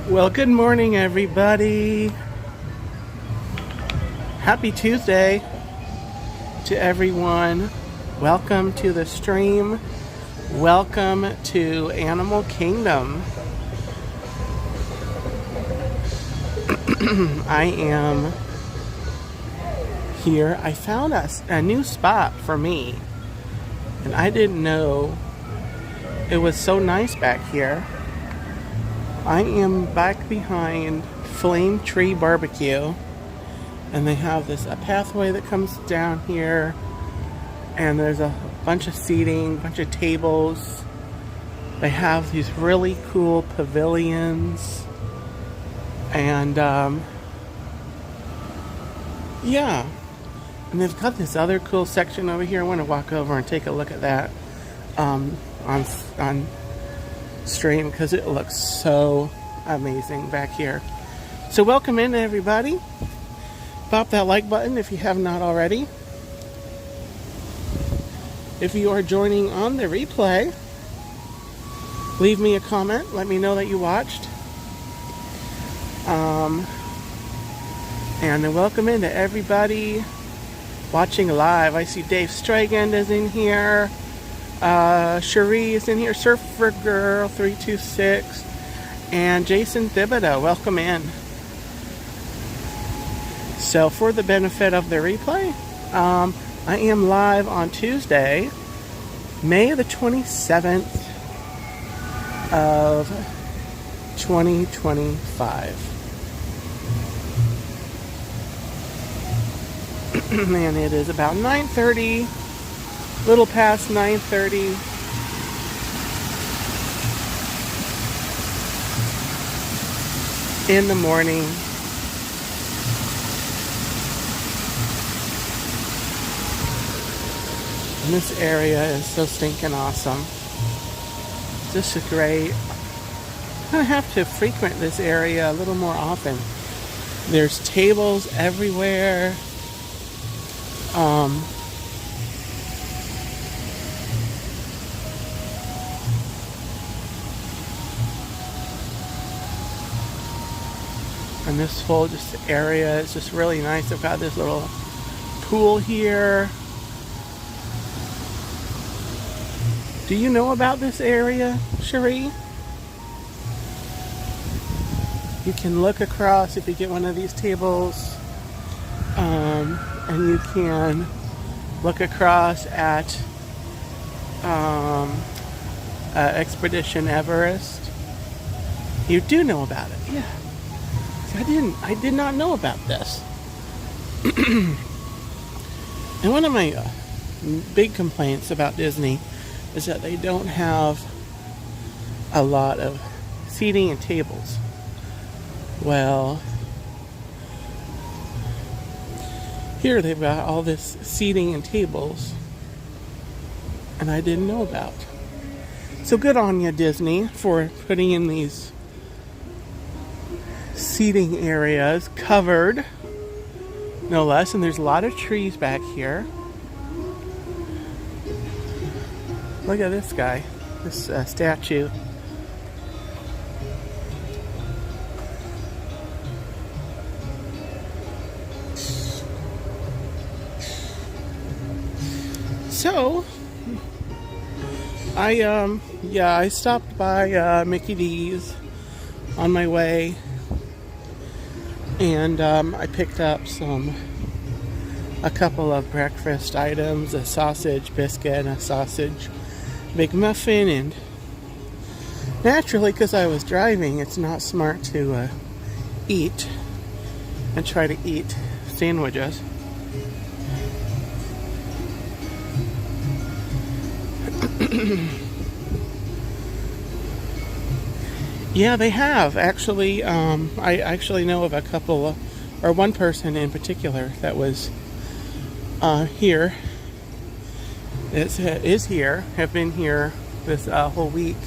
Well, good morning, everybody. Happy Tuesday to everyone. Welcome to the stream. Welcome to Animal Kingdom. I am here. I found a new spot for me, and I didn't know it was so nice back here. I am back behind Flame Tree Barbecue, and they have a pathway that comes down here, and there's a bunch of seating, bunch of tables. They have these really cool pavilions, and yeah, and they've got this other cool section over here. I want to walk over and take a look at that on stream because it looks so amazing back here. So welcome in, everybody. Pop that like button if you have not already. If you are joining on the replay, leave me a comment. Let me know that you watched. And welcome in to everybody watching live. I see Dave Stragand is in here. Cherie is in here, Surfer Girl 326, and Jason Thibodeau. Welcome in. So for the benefit of the replay, I am live on Tuesday, May the 27th of 2025. And it is about 9:30. Little past 9:30. In the morning. And this area is so stinking awesome. This is great. I'm gonna have to frequent this area a little more often. There's tables everywhere. And this whole area is just really nice. I've got this little pool here. Do you know about this area, Cherie? You can look across if you get one of these tables. And you can look across at Expedition Everest. You do know about it, yeah. I did not know about this. And one of my big complaints about Disney is that they don't have a lot of seating and tables. Well, here they've got all this seating and tables, and I didn't know about. So good on you, Disney, for putting in these seating areas, covered, no less. And there's a lot of trees back here. Look at this guy, this statue. So, I stopped by Mickey D's on my way, and I picked up a couple of breakfast items, a sausage biscuit and a sausage McMuffin, and naturally, because I was driving, it's not smart to eat and try to eat sandwiches. Yeah, they have actually. I actually know of a couple, or one person in particular that was here. Is here. Have been here this whole week.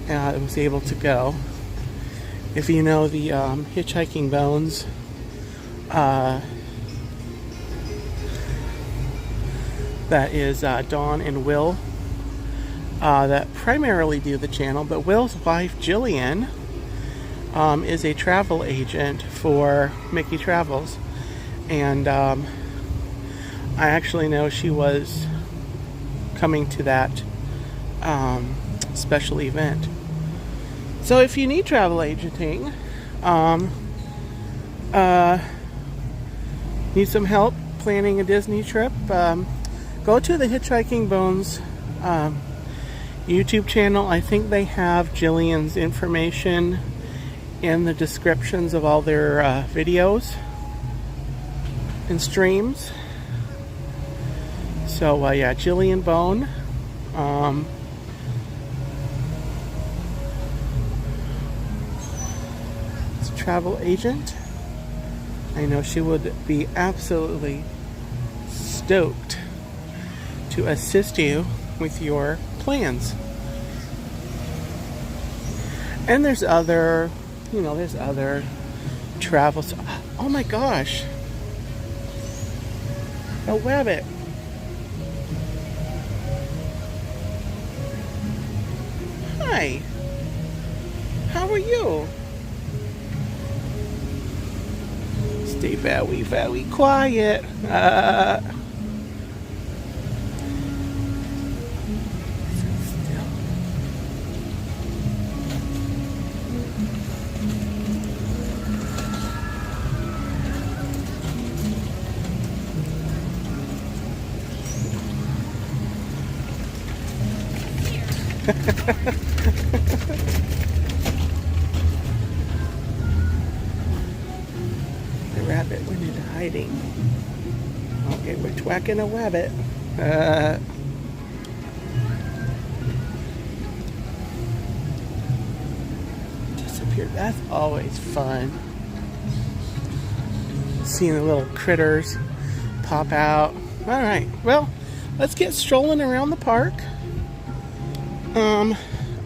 Was able to go. If you know the Hitchhiking Bones, that is Dawn and Will. That primarily do the channel, but Will's wife Jillian is a travel agent for Mickey Travels, and I actually know she was coming to that special event. So if you need travel agenting, need some help planning a Disney trip, go to the Hitchhiking Bones YouTube channel. I think they have Jillian's information in the descriptions of all their videos and streams. So yeah, Jillian Bone. It's a travel agent. I know she would be absolutely stoked to assist you with your plans. And there's other, there's other travels. Oh my gosh, a rabbit. Hi, how are you? Stay very, very quiet. The rabbit went into hiding. Okay, we're twacking a rabbit. Disappeared. That's always fun. Seeing the little critters pop out. Alright, well, let's get strolling around the park.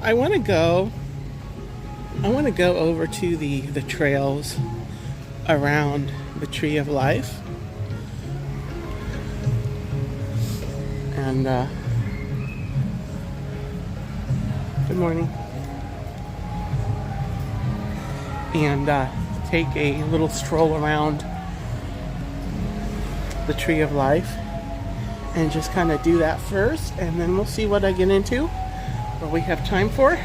I want to go over to the trails around the Tree of Life, and good morning, and take a little stroll around the Tree of Life and just kind of do that first, and then we'll see what I get into, what we have time for.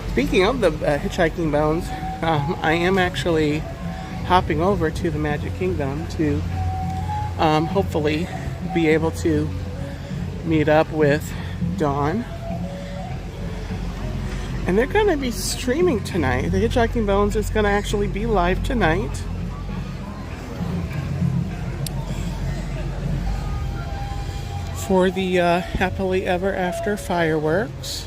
Speaking of the Hitchhiking Bones, I am actually hopping over to the Magic Kingdom to hopefully be able to meet up with Dawn. And they're going to be streaming tonight. The Hitchhiking Bones is going to actually be live tonight. For the Happily Ever After fireworks.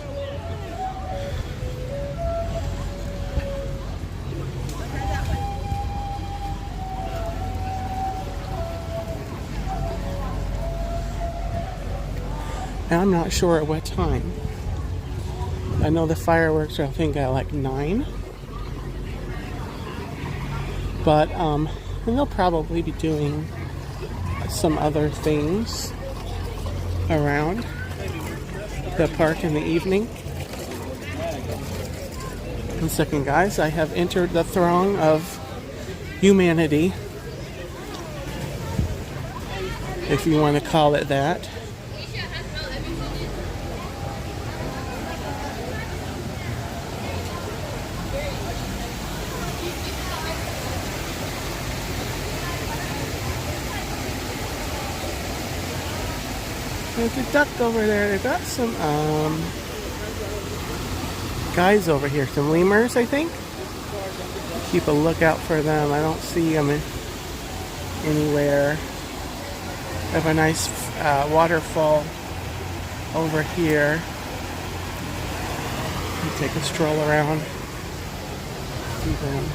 And I'm not sure at what time. I know the fireworks are, I think, at like 9. But and they'll probably be doing some other things around the park in the evening. 1 second, guys. I have entered the throng of humanity, if you want to call it that. There's a duck over there. They've got some guys over here, some lemurs, I think. Keep a lookout for them. I don't see them anywhere. They have a nice waterfall over here. Take a stroll around. See them.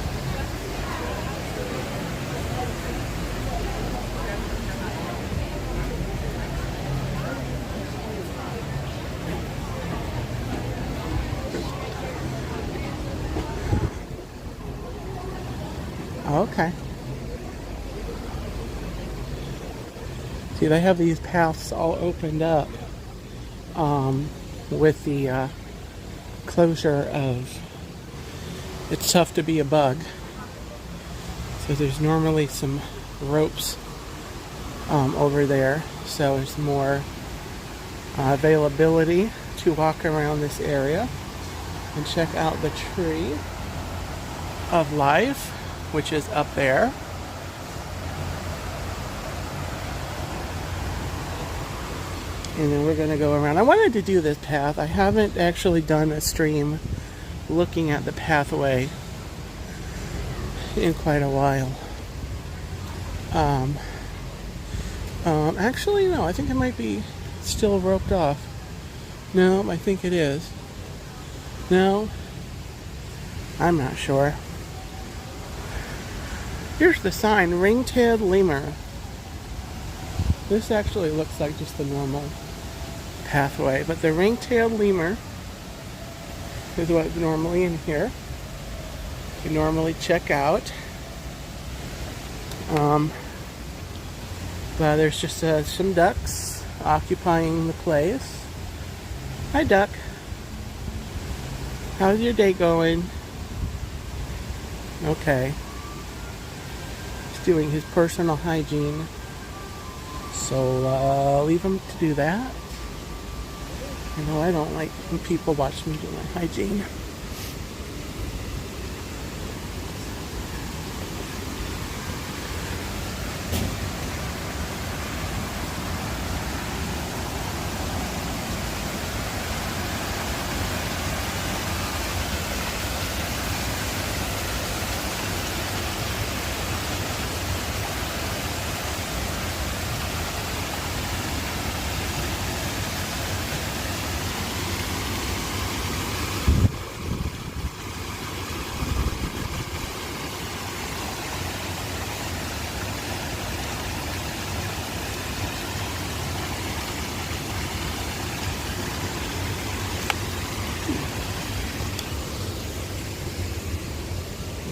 Okay. See, they have these paths all opened up with the closure of it's tough to be a bug. So there's normally some ropes over there, so there's more availability to walk around this area and check out the tree of life, which is up there. And then we're going to go around. I wanted to do this path. I haven't actually done a stream looking at the pathway in quite a while. Actually, no, I think it might be still roped off. No, I think it is. No, I'm not sure. Here's the sign, ring-tailed lemur. This actually looks like just the normal pathway, but the ring-tailed lemur is what's normally in here. You normally check out. But there's just some ducks occupying the place. Hi, duck. How's your day going? Okay. He's doing his personal hygiene. So leave him to do that. You know, I don't like when people watch me do my hygiene.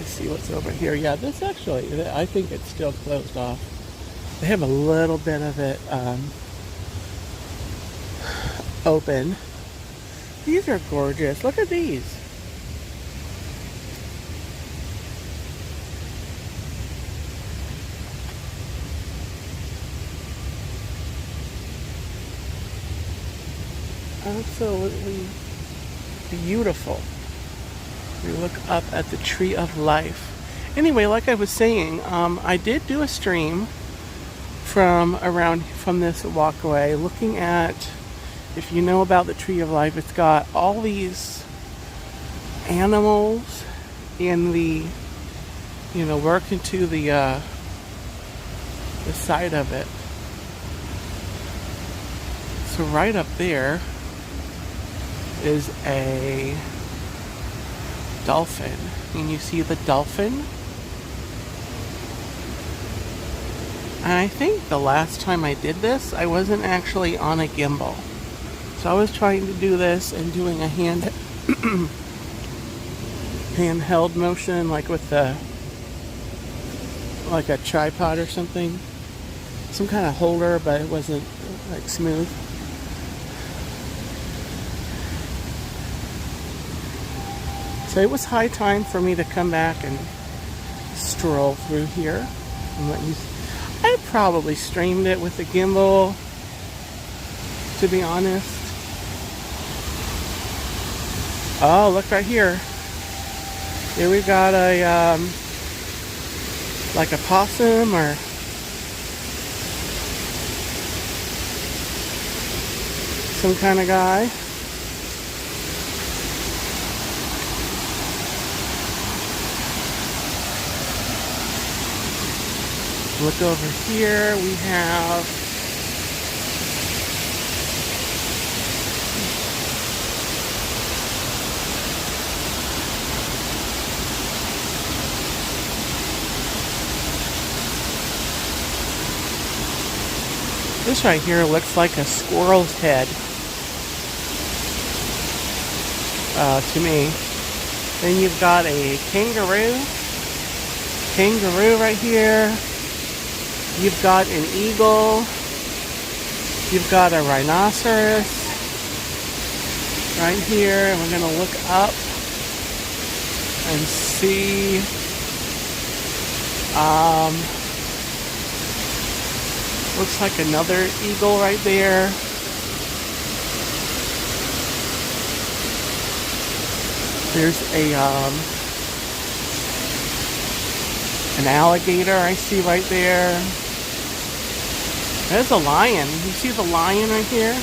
See what's over here. Yeah, this actually, I think it's still closed off. They have a little bit of it open. These are gorgeous. Look at these. Absolutely beautiful. We look up at the tree of life. Anyway, like I was saying, I did do a stream from this walkway, looking at, if you know about the tree of life, it's got all these animals in the, working to the side of it. So right up there is a dolphin. And you see the dolphin? And I think the last time I did this, I wasn't actually on a gimbal. So I was trying to do this and doing a handheld motion, like with like a tripod or something. Some kind of holder, but it wasn't like smooth. So it was high time for me to come back and stroll through here and let you. I probably streamed it with the gimbal, to be honest. Oh, look right here. Here we got a like a possum or some kind of guy. Look over here, we have this right here looks like a squirrel's head to me. Then you've got a kangaroo right here. You've got an eagle. You've got a rhinoceros right here. And we're going to look up and see looks like another eagle right there. There's an alligator I see right there. There's a lion. You see the lion right here?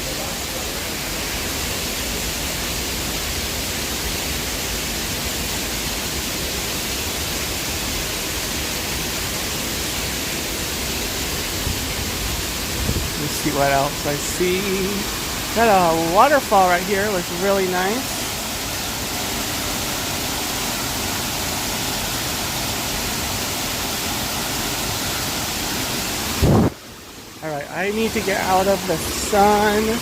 Let's see what else I see. Got a waterfall right here. Looks really nice. Alright, I need to get out of the sun.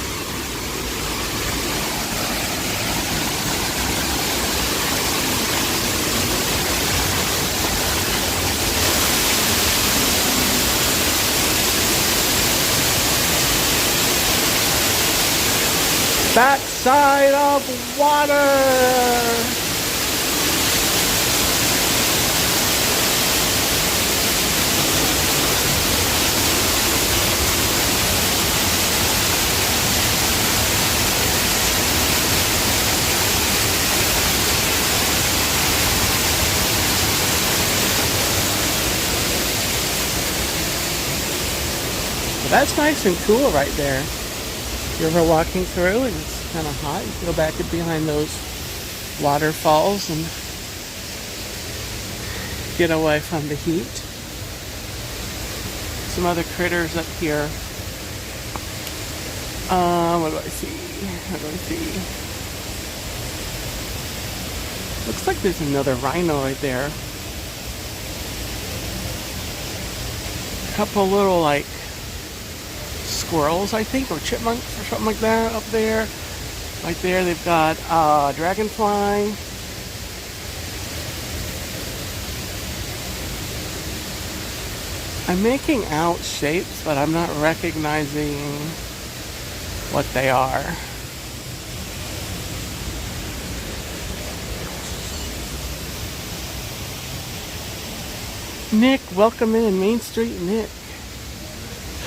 Backside of water. That's nice and cool right there. You're ever walking through and it's kind of hot, you go back behind those waterfalls and get away from the heat. Some other critters up here. What do I see? What do I see? Looks like there's another rhino right there. A couple little like squirrels, I think, or chipmunks or something like that up there. Right there they've got dragonfly. I'm making out shapes, but I'm not recognizing what they are. Nick, welcome in, Main Street Nick.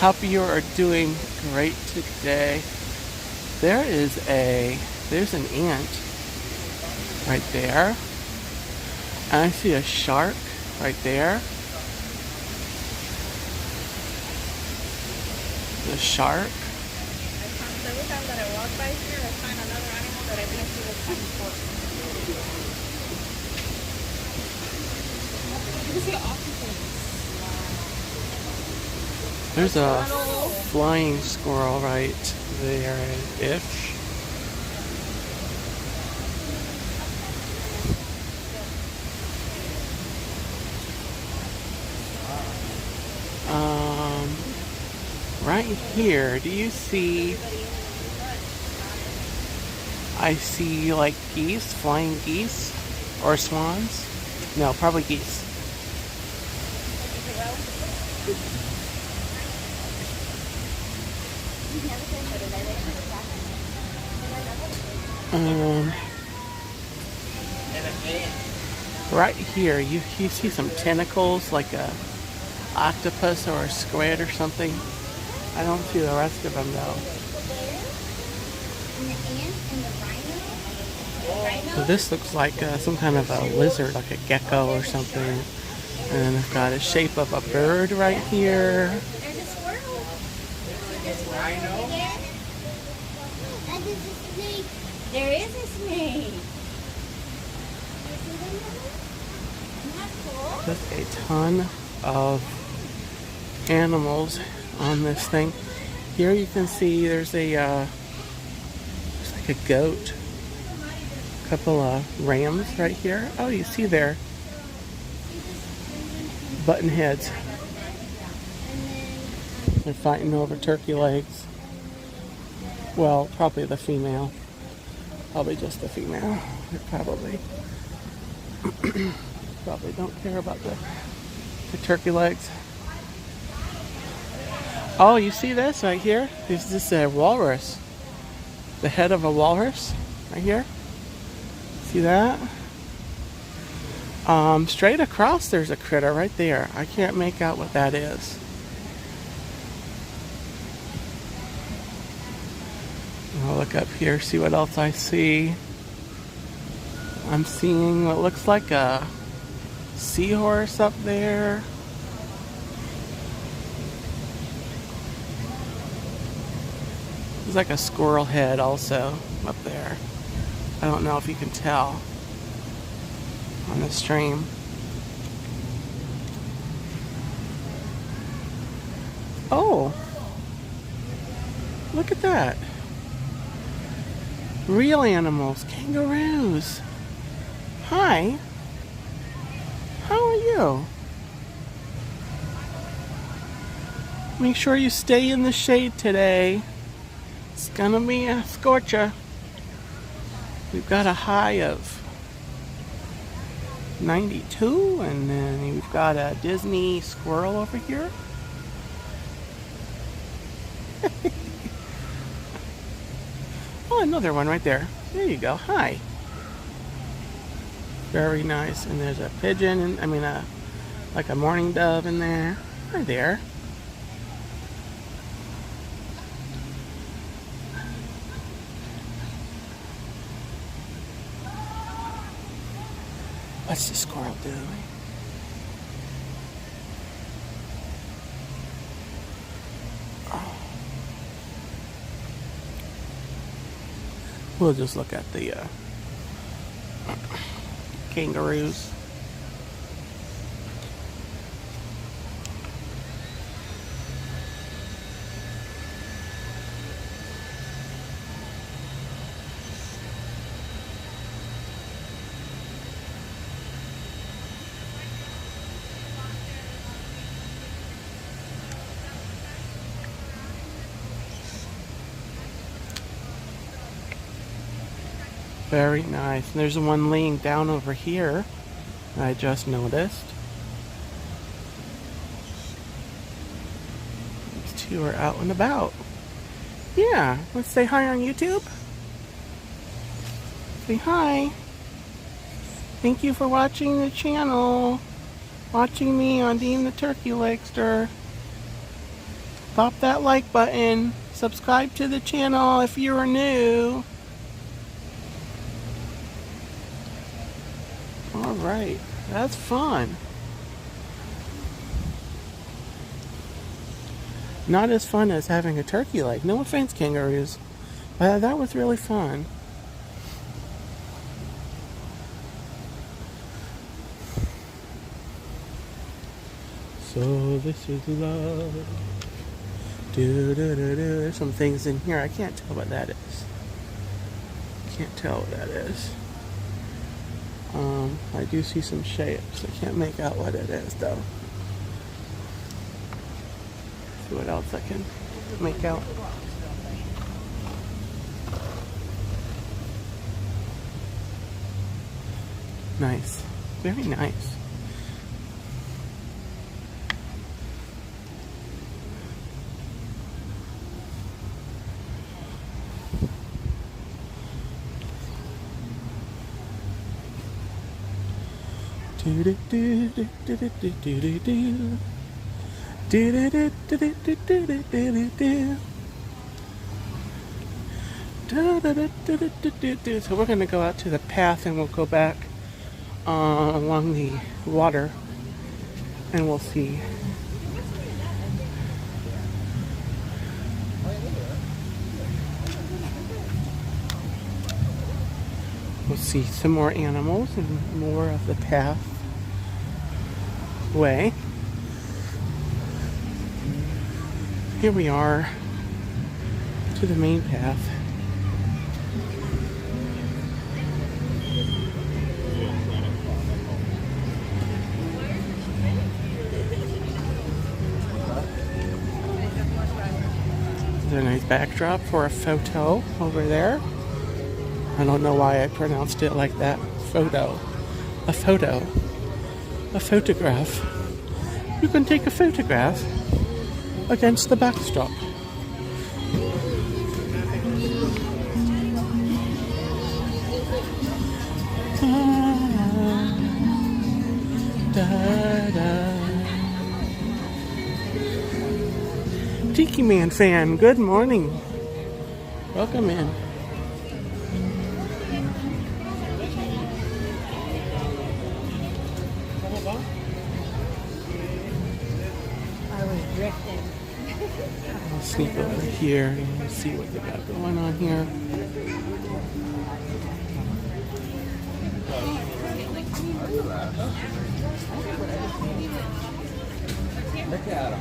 Hope you are doing great today. There's an ant right there. And I see a shark right there. The shark. Every time that I walk by here, I find another animal that I didn't see this time before. You can see octopus. There's a flying squirrel right there-ish. Right here, do you see? I see like geese, flying geese, or swans. No, probably geese. Right here, you see some tentacles, like a octopus or a squid or something. I don't see the rest of them though. So this looks like some kind of a lizard, like a gecko or something. And I've got a shape of a bird right here. There's a squirrel. There's a squirrel again. And there's a snake. There is a snake. Isn't that cool? Just a ton of animals on this thing. Here you can see there's a there's like a goat. A couple of rams right here. Oh, you see there. Button heads. They're fighting over turkey legs. Well, probably the female. Probably just the female. They probably don't care about the turkey legs. Oh, you see this right here? This is a walrus. The head of a walrus right here. See that? Straight across there's a critter right there. I can't make out what that is. I'll look up here, see what else I see. I'm seeing what looks like a seahorse up there. There's like a squirrel head also up there. I don't know if you can tell on the stream. Oh, look at that. Real animals, kangaroos. Hi. How are you? Make sure you stay in the shade today. It's gonna be a scorcher. We've got a high of 92, and then we've got a Disney squirrel over here. Oh, another one right there. There you go. Hi. Very nice. And there's a pigeon, and like a mourning dove in there. Hi there. What's the squirrel doing? Oh. We'll just look at the kangaroos. Very nice. And there's one laying down over here. I just noticed. These two are out and about. Yeah, let's say hi on YouTube. Say hi. Thank you for watching the channel. Watching me on Dean the Turkey Legster. Pop that like button. Subscribe to the channel if you are new. Alright, that's fun. Not as fun as having a turkey leg. No offense, kangaroos. But that was really fun. So this is love. Do, do, do, do. There's some things in here. I can't tell what that is. Can't tell what that is. I do see some shapes. I can't make out what it is though. See what else I can make out. Nice. Very nice. Do do do do do do do do do do. Do do do do do do do do do do. Do do do do do do do. So we're gonna go out to the path and we'll go back along the water and we'll see. We'll see some more animals and more of the path way. Here we are to the main path. There's a nice backdrop for a photo over there. I don't know why I pronounced it like that. Photo. A photo. A photograph. You can take a photograph against the backdrop. Da, da. Tiki Man fan, good morning. Welcome in. I was drifting. I'll sneak over here and see what they got going on here. Look at him.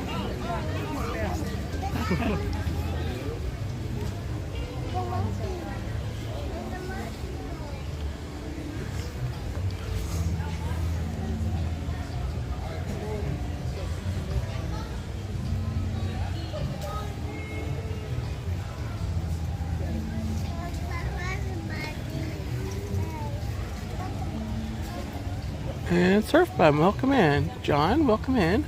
And Surf Bum, welcome in. John, welcome in.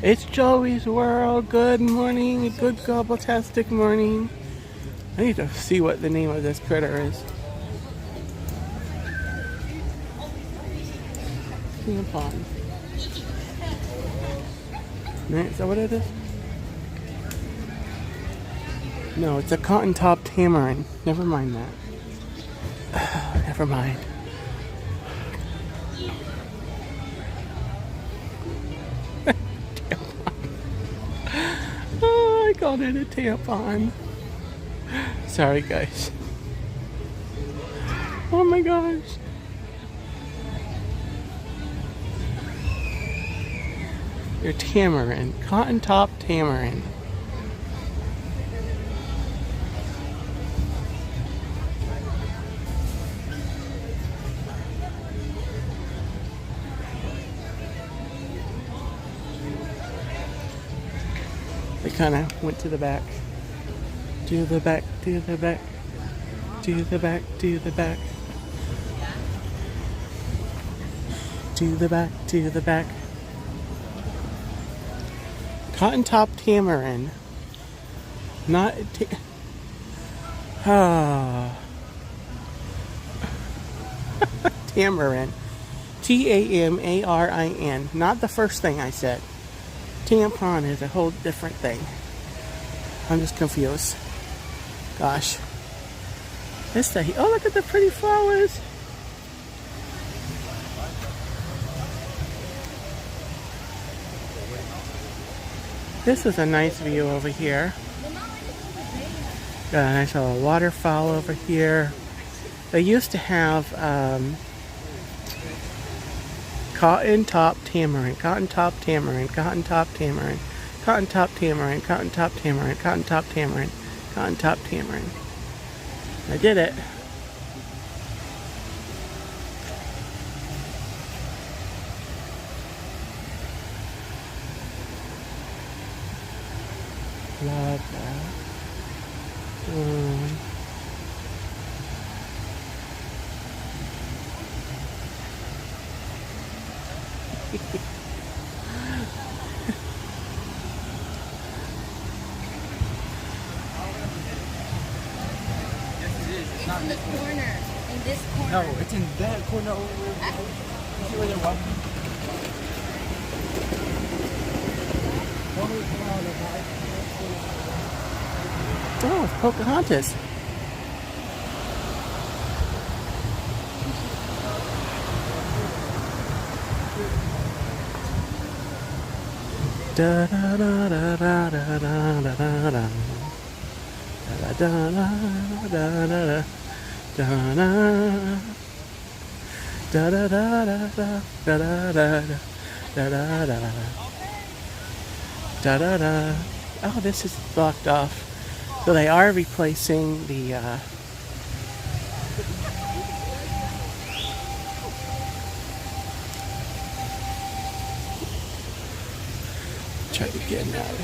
It's Joey's World. Good morning. Good gobbletastic morning. I need to see what the name of this critter is. Tampon. Is that what it is? No, it's a cotton top tamarin. Never mind that. Never mind. I called it a tampon. Sorry, guys. Oh my gosh. Your tamarin. Cotton top tamarin. They kind of went to the back. To the back, to the back. To the back, to the back. To the back, to the back. Cotton top tamarin. Not tamarin. Tamarin. Not the first thing I said. Tampon is a whole different thing. I'm just confused. Gosh. Oh, look at the pretty flowers. This is a nice view over here. Got a nice little waterfall over here. They used to have cotton top tamarin, cotton top tamarin, cotton top tamarin, cotton top tamarin, cotton top tamarin, cotton top tamarin, cotton top tamarin. I did it. Love that. Not in this corner. In this corner. No, it's in that corner over there. You see where they're walking? Oh, it's Pocahontas. Da da da da da da da da da da. Da da da da da da da da da da da da. Oh, this is blocked off. So they are replacing the try to get that.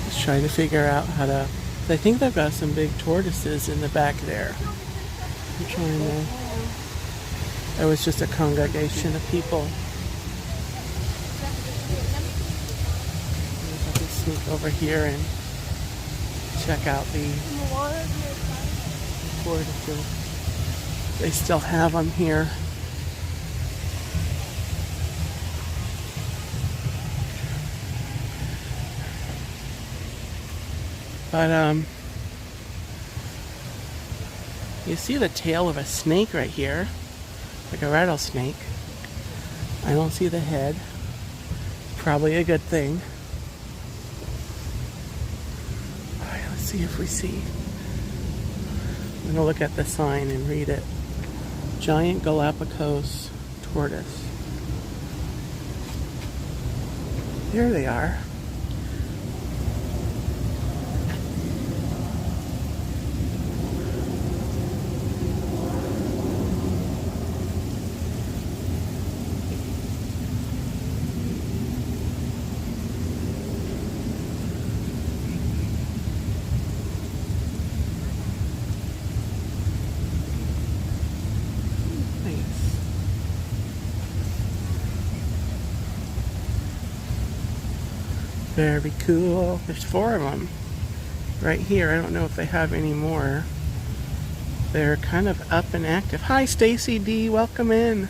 Just trying to figure out how to. I think they've got some big tortoises in the back there. I'm trying to. It was just a congregation of people. If I can sneak over here and check out the tortoises. They still have them here. But you see the tail of a snake right here, like a rattlesnake. I don't see the head. Probably a good thing. Alright, let's see if we see. I'm gonna look at the sign and read it. Giant Galapagos tortoise. There they are. Very cool. There's 4 of them right here. I don't know if they have any more. They're kind of up and active. Hi, Stacy D. Welcome in.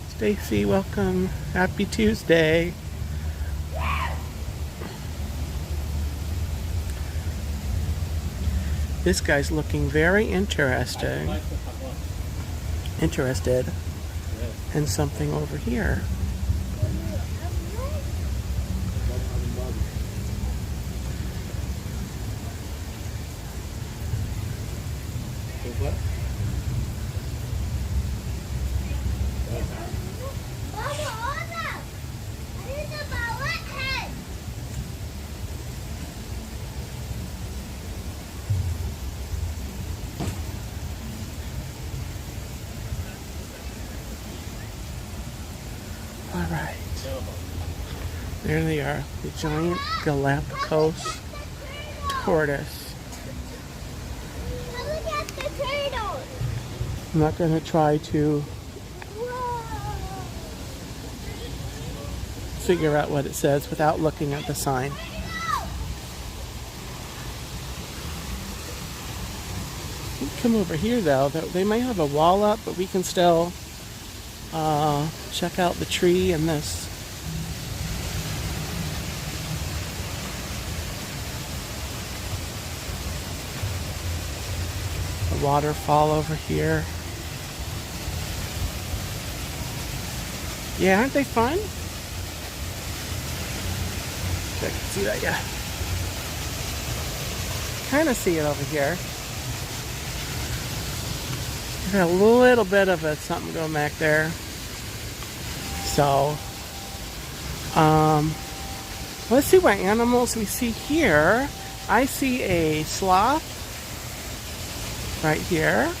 Stacy, welcome. Happy Tuesday. This guy's looking very interested in something over here. Alright. There they are. The giant Galapagos tortoise. Look at the turtle. I'm not going to try to figure out what it says without looking at the sign. We can come over here though. They may have a wall up, but we can still check out the tree and this. A waterfall over here. Yeah, aren't they fun? I can see that, yeah. Kind of see it over here. Got a little bit of a something going back there. So, let's see what animals we see here. I see a sloth right here.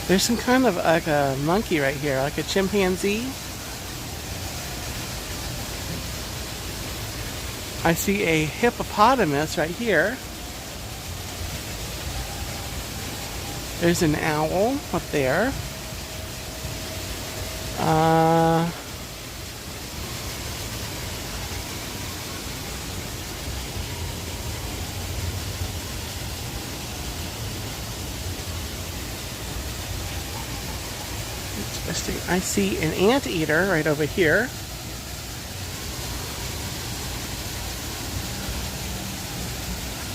There's some kind of like a monkey right here, like a chimpanzee. I see a hippopotamus right here. There's an owl up there. Interesting. I see an anteater right over here.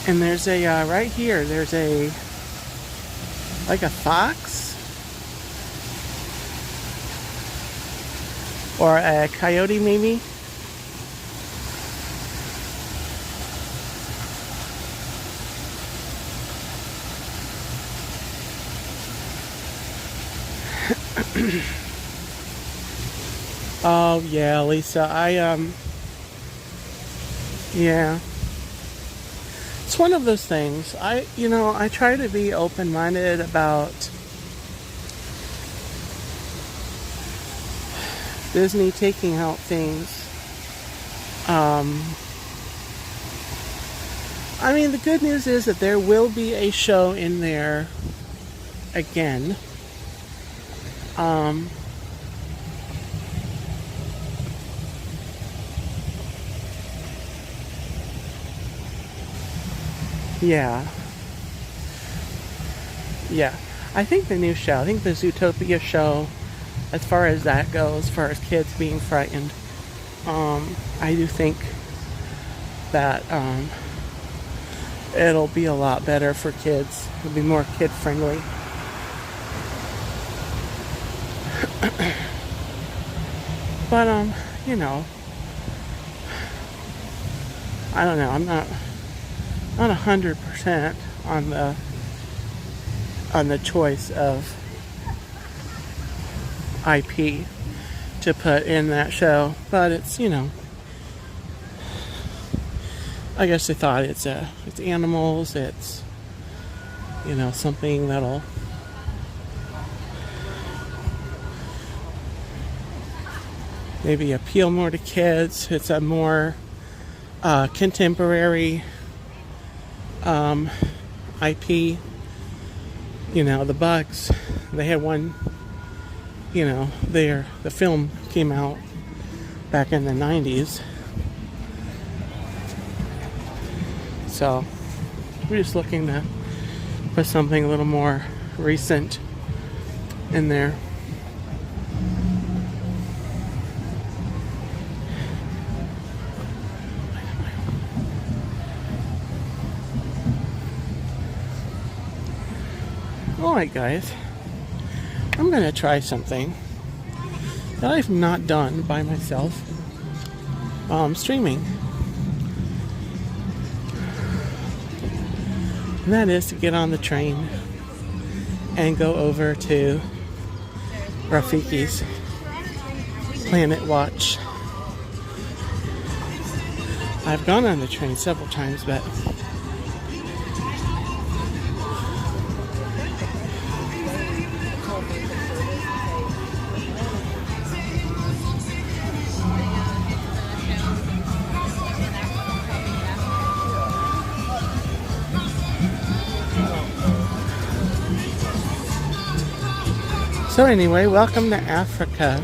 And there's a, right here, there's a, like a fox? Or a coyote maybe? Oh yeah, Lisa, yeah. It's one of those things. I try to be open-minded about Disney taking out things. I mean, the good news is that there will be a show in there again. Um, yeah. Yeah. I think the new show, I think the Zootopia show, as far as that goes, as far as kids being frightened, I do think that it'll be a lot better for kids. It'll be more kid friendly. But you know, I don't know. I'm not 100% on the choice of IP to put in that show, but it's, you know, I guess they thought it's animals, it's, you know, something that'll maybe appeal more to kids. It's a more contemporary IP. You know, the Bugs, they had one, you know, the film came out back in the 90s. So we're just looking to put something a little more recent in there. Alright guys, I'm going to try something that I've not done by myself, streaming. And that is to get on the train and go over to Rafiki's Planet Watch. I've gone on the train several times, but so anyway, welcome to Africa.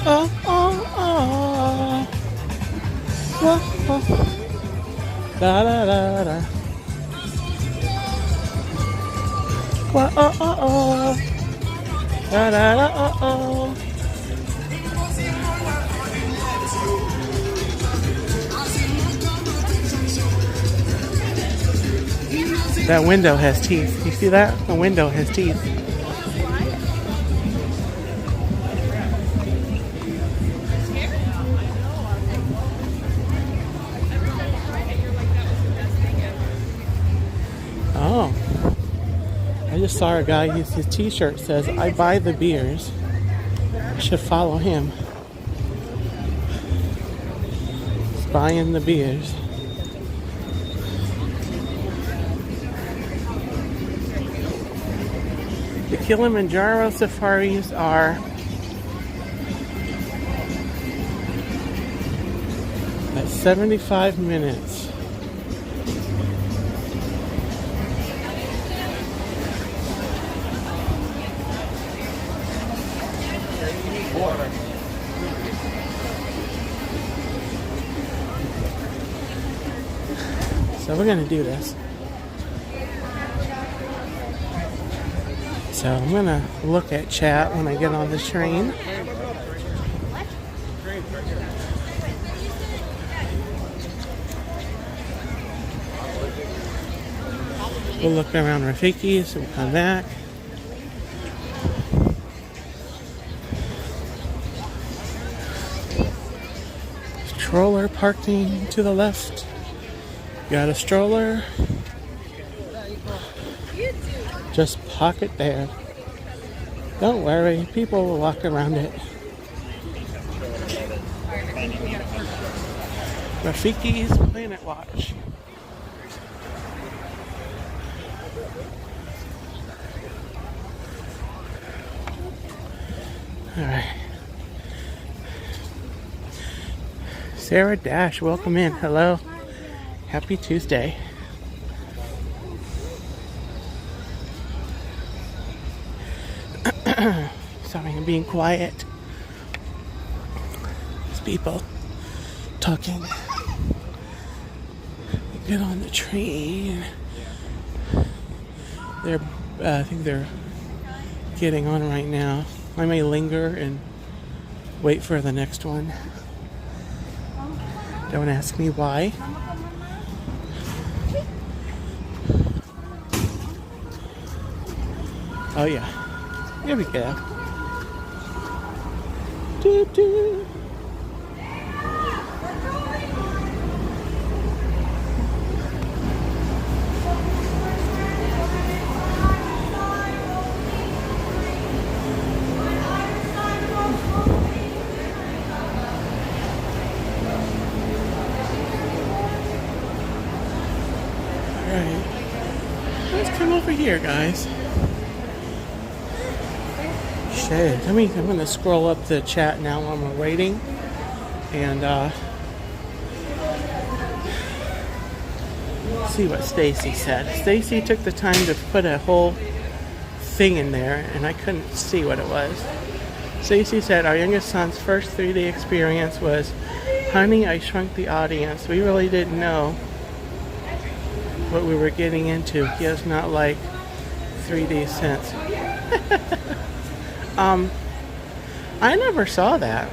Oh, oh, oh. Whoa, whoa. Da, da, da, da. Whoa, oh, oh, oh. Da, da, da, oh, oh. That window has teeth. You see that? The window has teeth. Oh, I just saw a guy, his t-shirt says, "I buy the beers." I should follow him. He's buying the beers. The Kilimanjaro safaris are at 75 minutes. So we're gonna do this. So I'm gonna look at chat when I get on the train. We'll look around Rafiki's and come back. Stroller parking to the left. Got a stroller. Just park it there. Don't worry, people will walk around it. Rafiki's Planet Watch. Alright. Sarah Dash, welcome in. Hello. Happy Tuesday. Sorry, I'm being quiet. There's people talking. Get on the train. I think they're getting on right now. I may linger and wait for the next one. Don't ask me why. Oh yeah. Here we go. Doo doo. Alright. Let's come over here, guys. Shit. I'm gonna scroll up the chat now while we're waiting. And see what Stacy said. Stacy took the time to put a whole thing in there and I couldn't see what it was. Stacy said our youngest son's first 3D experience was Honey, I Shrunk the Audience. We really didn't know what we were getting into. He has not like 3D since. I never saw that.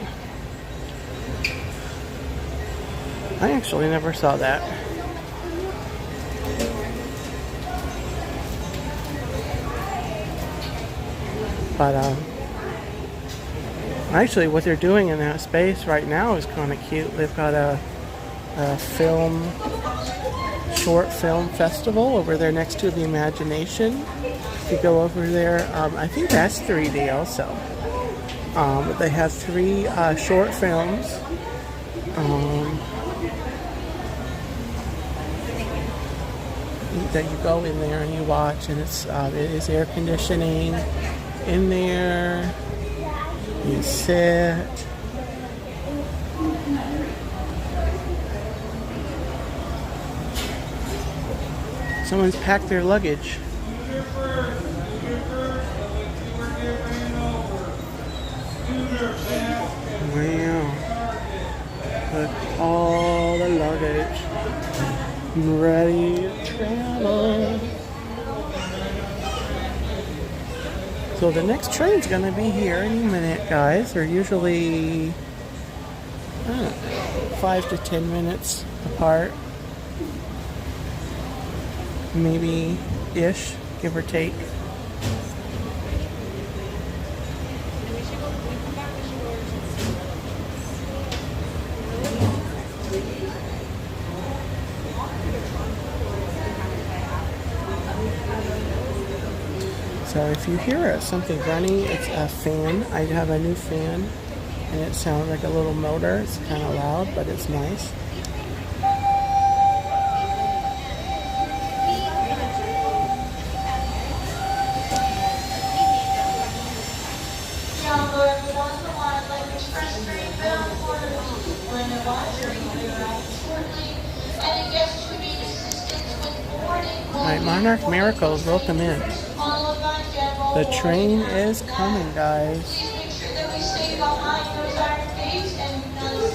I actually never saw that. But actually what they're doing in that space right now is kind of cute. They've got a short film festival over there next to the Imagination. If you go over there, I think that's 3D also. But they have 3 short films. That you go in there and you watch, and it is air conditioning in there. You sit. Someone's packed their luggage. Wow. With all the luggage. Ready to travel. So the next train's gonna be here in a minute, guys. They're usually 5 to 10 minutes apart. Maybe ish, give or take. So if you hear something running, it's a fan. I have a new fan and it sounds like a little motor. It's kind of loud, but it's nice. Alright, Monarch Miracles, welcome in. The train is coming, guys. Please make sure that we stay behind those iron gates and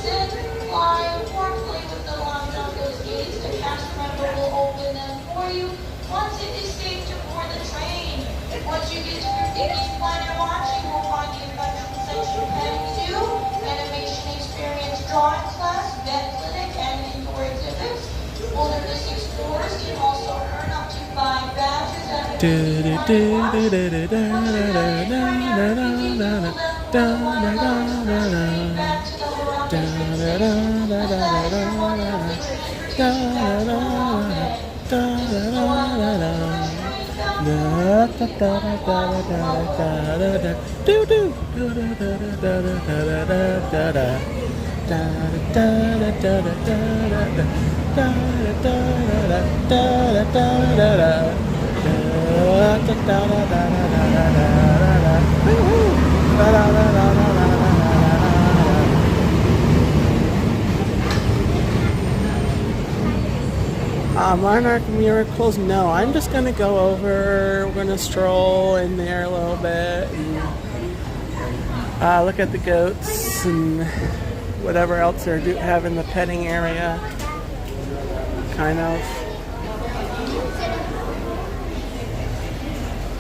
sit, fly, or play with the lock on those gates. The cast member will open them for you once it is safe to board the train. Once you get to your tickets, planner watching will find you in veteran section petting zoo, animation experience drawing class, vet clinic, and indoor exhibits. Wilderness explorers can also earn up to 5 badges at Monarch Miracles, no. I'm just going to go over, we're going to stroll in there a little bit and Look at the goats and whatever else they're have in the petting area. Kind of.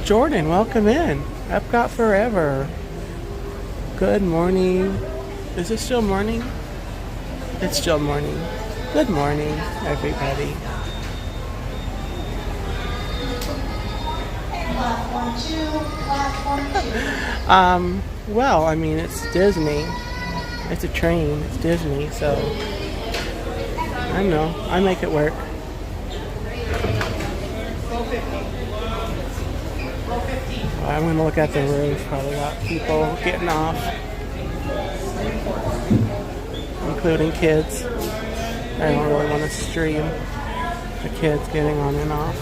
Jordan, welcome in. Epcot forever. Good morning. Is it still morning? It's still morning. Good morning, everybody. Well, I mean, it's Disney. It's a train. It's Disney, so I don't know. I make it work. I'm gonna look at the roof. Probably got people getting off, including kids. I don't really want to stream the kids getting on and off.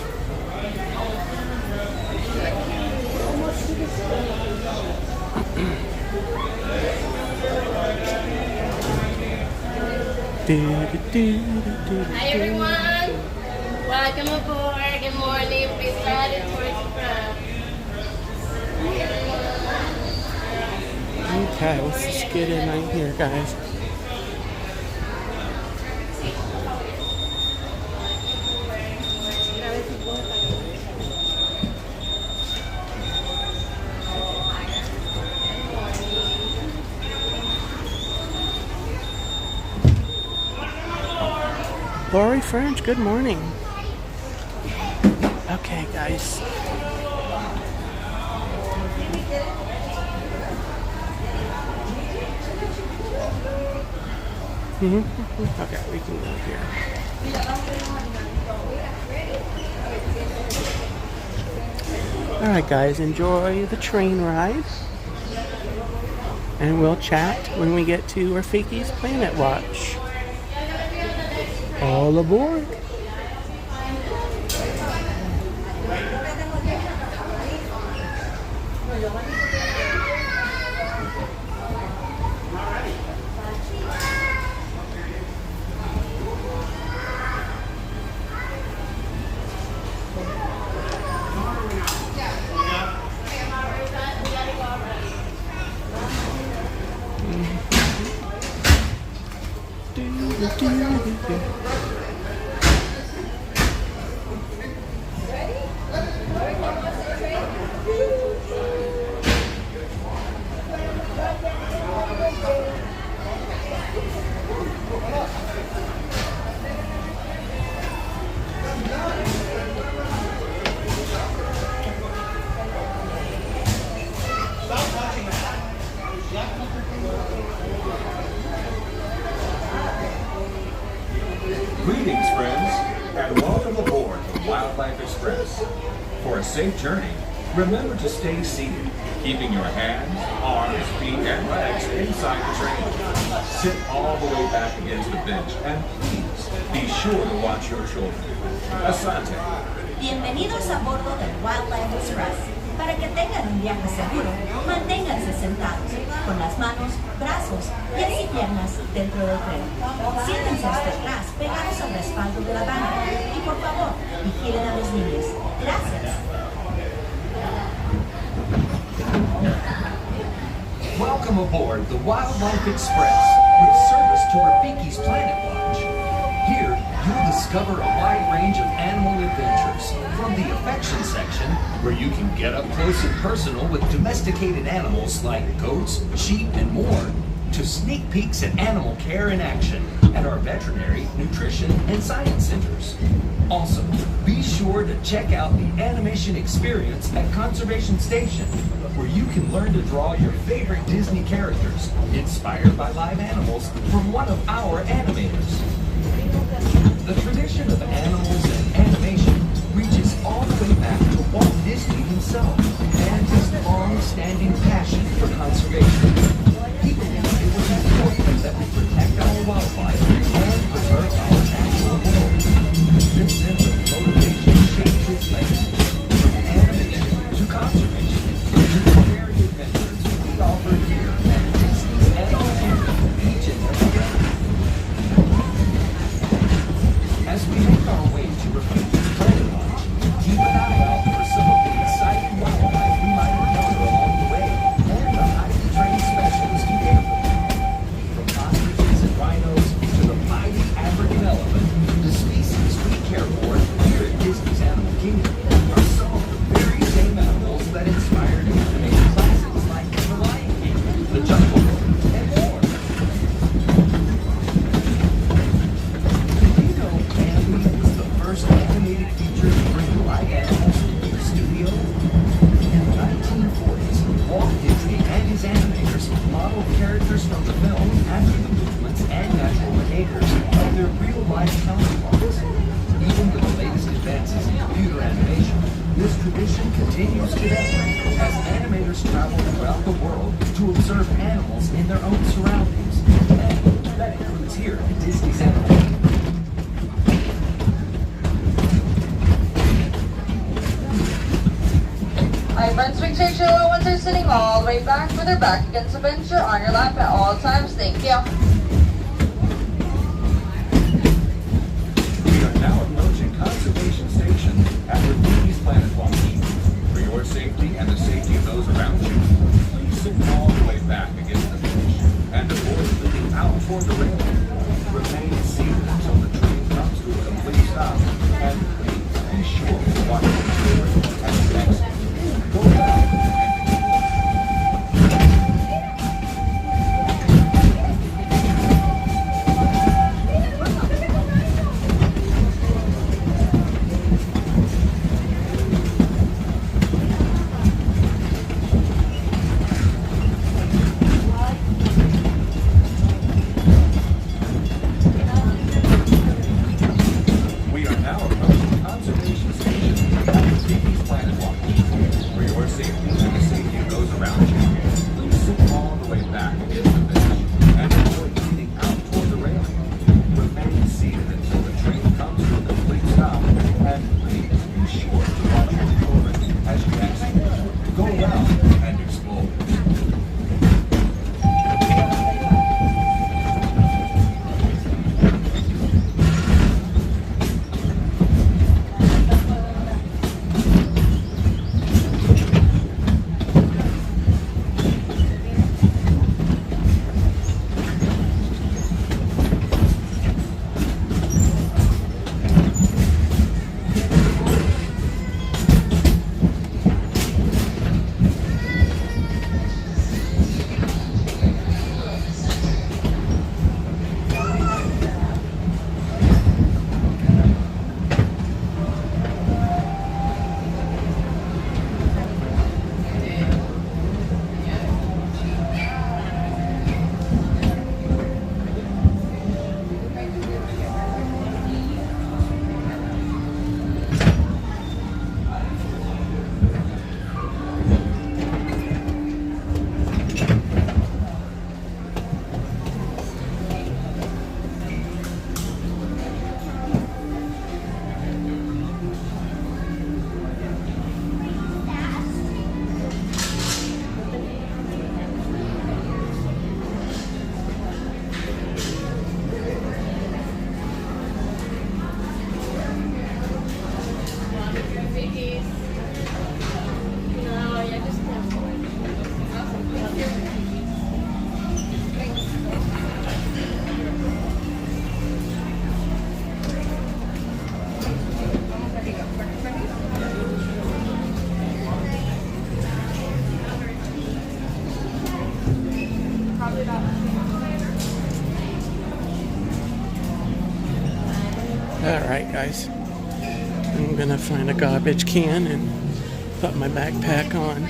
Hi everyone, welcome aboard. Good morning. Please slide in towards the front. Okay, let's just get in right here, guys. Lori French, good morning. Okay, guys. Okay, we can go here. Alright, guys, enjoy the train ride. And we'll chat when we get to Rafiki's Planet Watch. All aboard. Greetings, friends, and welcome aboard the Wildlife Express. For a safe journey, remember to stay seated, keeping your hands, arms, feet, and legs inside the train. Sit all the way back against the bench, and please be sure to watch your children. Asante. Bienvenidos a bordo del Wildlife Express. Para que tengan un viaje seguro, manténganse sentados, con las manos, brazos, pies y piernas dentro del tren. Siéntense hasta atrás, pegados al respaldo de la banca. Y por favor, vigilen a los niños. Gracias. Welcome aboard the Wildlife Express with service to Rafiki's Planet Watch. Here, you'll discover a wide range of animal adventures, from the affection section, where you can get up close and personal with domesticated animals like goats, sheep, and more, to sneak peeks at animal care in action at our veterinary, nutrition, and science centers. Also, be sure to check out the animation experience at Conservation Station, where you can learn to draw your favorite Disney characters, inspired by live animals from one of our animators. The tradition of animals and animation reaches all the way back to Walt Disney himself and his long-standing passion for conservation. He believed it was important that we protect our wildlife and preserve our natural world. This sense of motivation shaped his legacy, from animation to conservation, to the very adventures we offer here at Disney's Animal Kingdom each and every day. As we make our way to Rafiki's continues today as animators travel throughout the world to observe animals in their own surroundings. And that includes here at Disney's Animal. Hi friends, make sure your little ones are sitting all the way back with their back against the bench or on your lap at all times. Thank you. We are now approaching Conservation Station at Rafiki's Planet Watch. For your safety and the safety of those around you, please sit all the way back against the bench and avoid leaning out toward the railing. Remain seated until the train comes to a complete stop, and please be sure to watch the children as you exit. Go back and we are now approaching Conservation Station at Rafiki's Planet Watch. For your safety and the safety of those around you, please sit all the way back against the bench and avoid leaning out toward the railing. Remain seated until the train comes to a complete stop, and please be sure to watch your children as you exit. Go well and explore. Alright guys, I'm gonna find a garbage can and put my backpack on.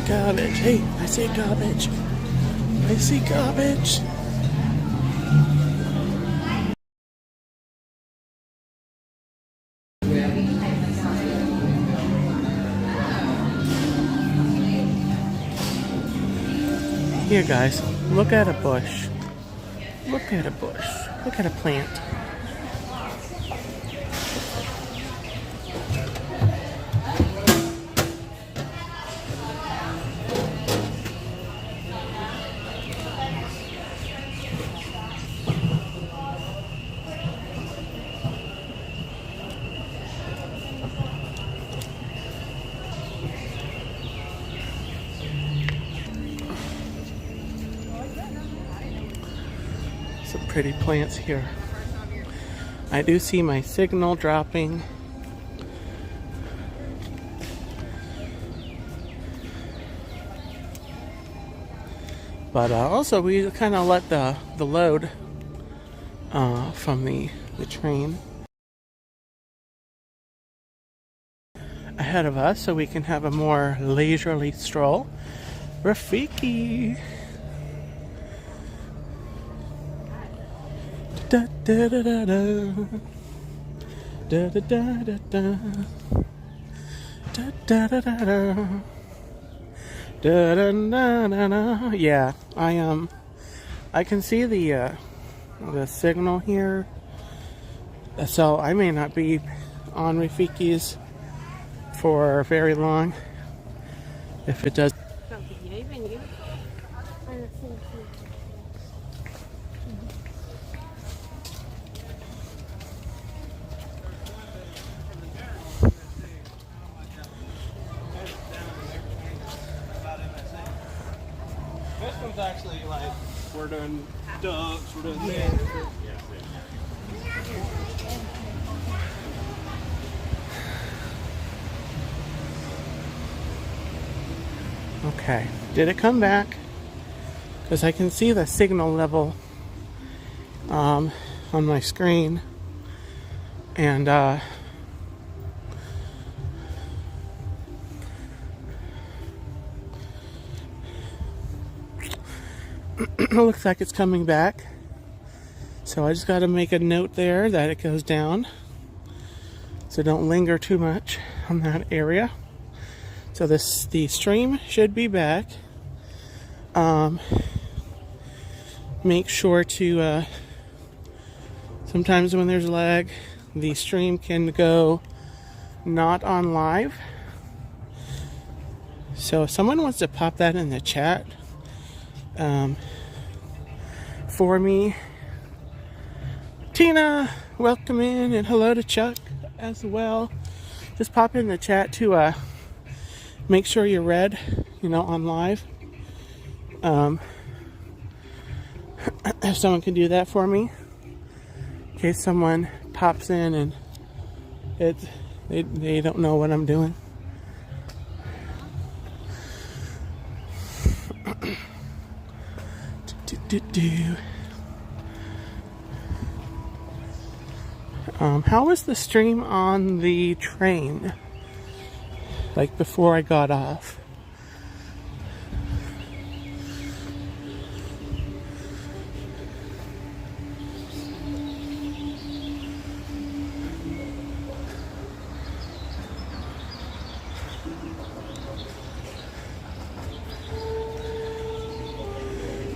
Garbage, hey, I see garbage. I see garbage. Here guys, look at a bush. Look at a bush. Look at a plant. Some pretty plants here. I do see my signal dropping. But also we kind of let the load from the train ahead of us so we can have a more leisurely stroll. Rafiki! Da da da da da da da da da da. Da, da, da, da, da. Da, da, da, da, da. Yeah, I can see the signal here, so I may not be on Rafiki's for very long. If it does. This one's actually like, we're doing ducks, we're doing this. Okay, did it come back? Because I can see the signal level on my screen, and it looks like it's coming back. So I just got to make a note there that it goes down, so don't linger too much on that area. So the stream should be back. Make sure to sometimes when there's lag, the stream can go not on live. So if someone wants to pop that in the chat for me. Tina, welcome in, and hello to Chuck as well. Just pop in the chat to make sure you're read, on live. If someone can do that for me, in case someone pops in and they don't know what I'm doing. How was the stream on the train? Like before I got off?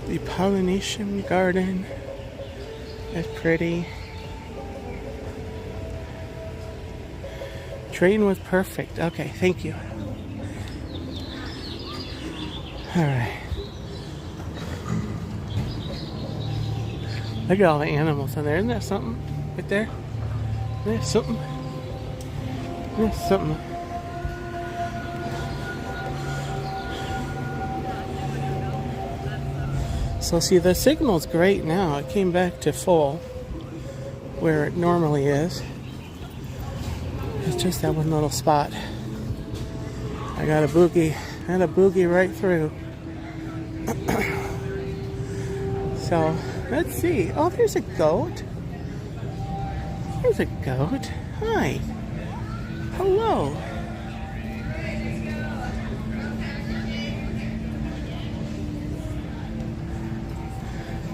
The Polynesian garden is pretty. Train was perfect. Okay, thank you. Alright. Look at all the animals in there. Isn't that something? Right there? Isn't that something? Isn't that something? So see, the signal's great now. It came back to full where it normally is. It's just that one little spot. I got a boogie. I had a boogie right through. So let's see. Oh, there's a goat. There's a goat. Hi. Hello.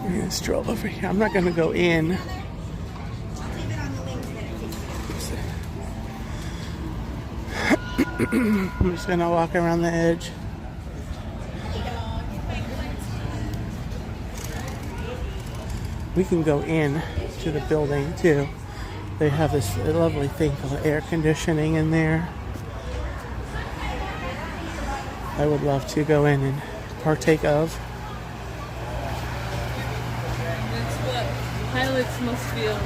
We're gonna stroll over here. I'm not gonna go in. I'm just gonna walk around the edge. We can go in to the building too. They have this lovely thing called air conditioning in there. I would love to go in and partake of. That's what pilots must feel.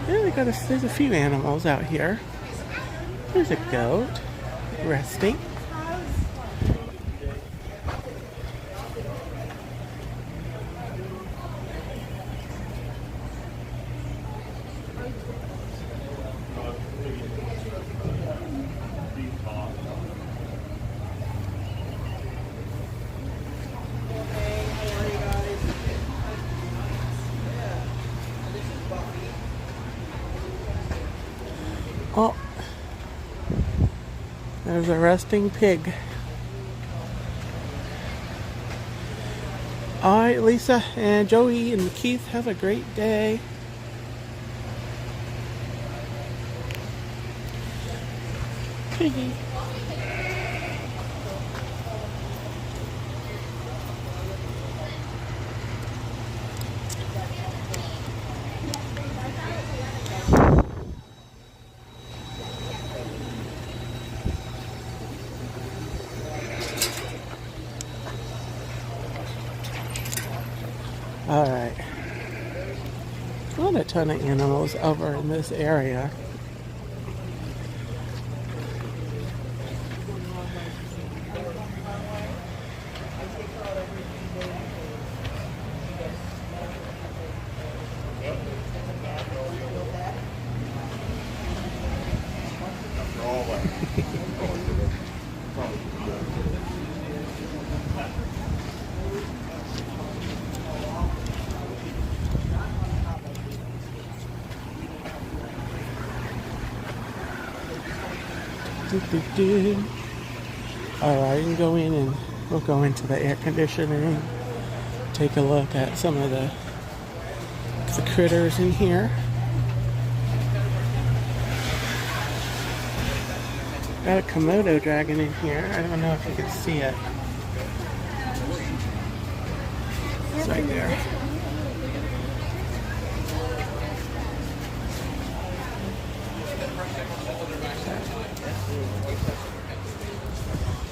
Yeah, there's a few animals out here. There's a goat resting. Oh, there's a resting pig. All right, Lisa and Joey and Keith, have a great day. Piggy. Alright. Not a ton of animals over in this area. Alright, you can go in and we'll go into the air conditioning, take a look at some of the critters in here. Got a Komodo dragon in here. I don't know if you can see it. It's right there.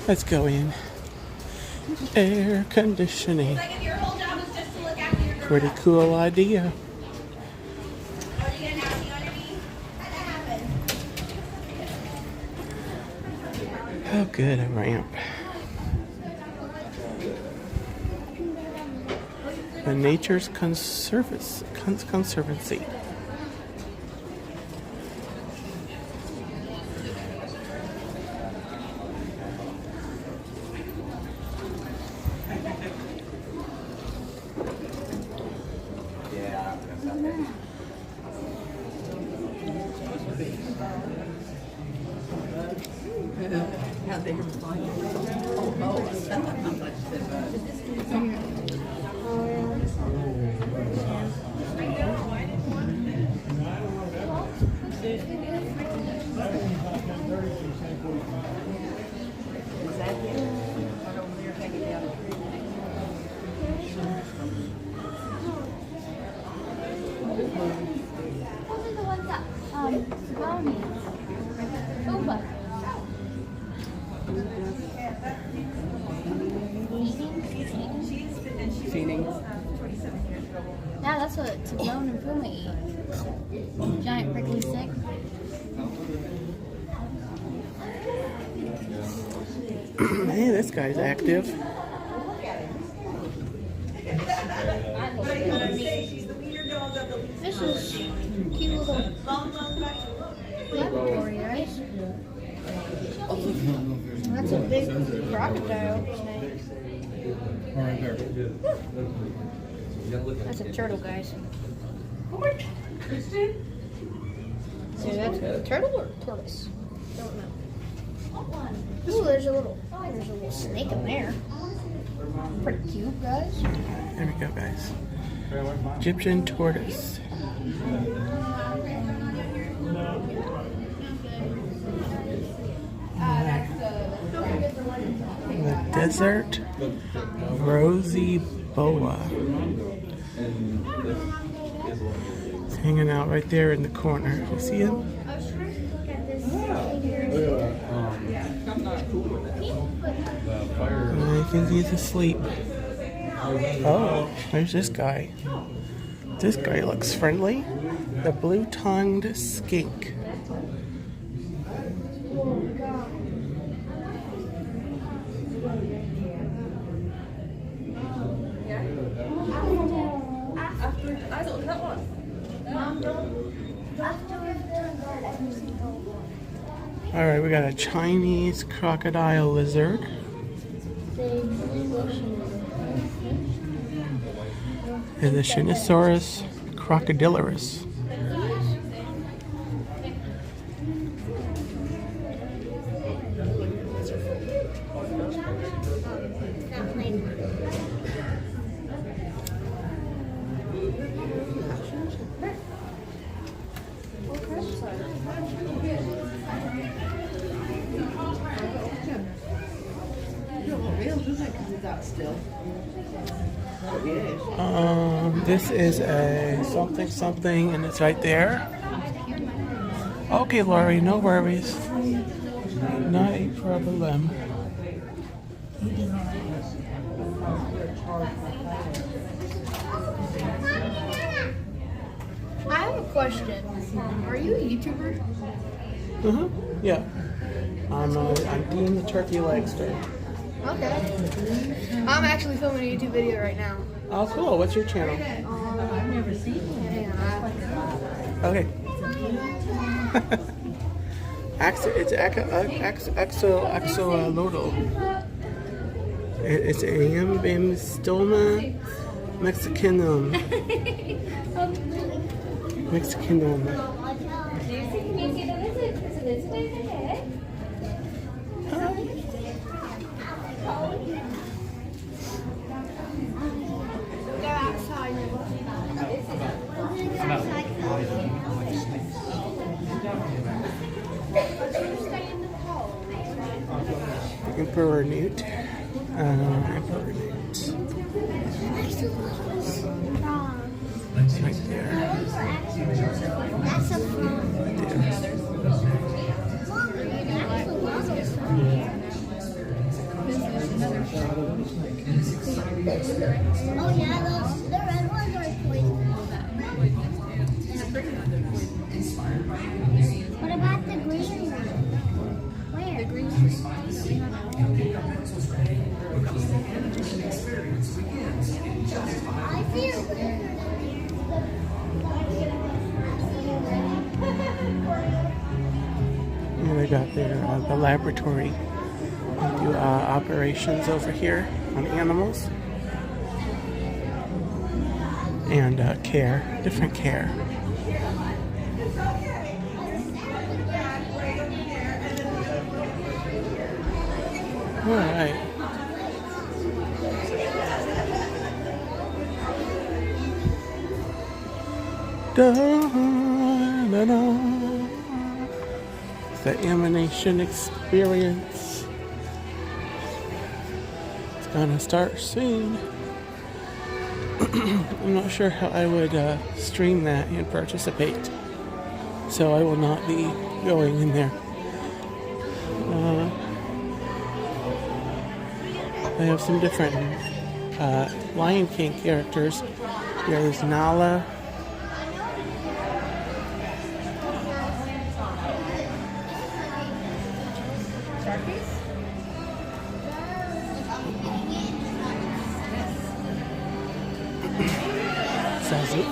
Let's go in. Air conditioning. Pretty cool idea. Oh, good, a ramp. The Nature's Conservancy. Yeah, that's what Timon and Puma eat. Giant prickly stick. Hey, this guy's active. This is cute little laboratory, right? That's a big crocodile snake. That's a turtle, guys. So that's a turtle or tortoise? Don't know. Ooh, there's a little snake in there. Pretty cute, guys. There we go, guys. Egyptian tortoise. The desert rosy boa. It's hanging out right there in the corner. You see him? I think he's asleep. Oh, there's this guy. This guy looks friendly. The blue-tongued skink. Alright, we got a Chinese crocodile lizard. And the Shinosaurus crocodilaris. This is a something, and it's right there. Okay, Lori, no worries. Not a problem. I have a question. Are you a YouTuber? Yeah. I'm doing the turkey leg stir. Okay. I'm actually filming a YouTube video right now. Oh, cool. What's your channel? I've never seen it. Okay. It's axolotl. It's Ambim stoma mexicanum. Mexicanum. Go outside. Emperor Newt. Emperor Newt. It's right there. That's a frog. Right there. Oh yeah, the red ones are poisonous. What about the green one? Where? The green one. I see it. And they got their the laboratory. They do operations over here on animals and care, different care. All right. Da, da, da. The emanation experience. It's gonna start soon. I'm not sure how I would stream that and participate, so I will not be going in there. I have some different Lion King characters. There's Nala. Zazu.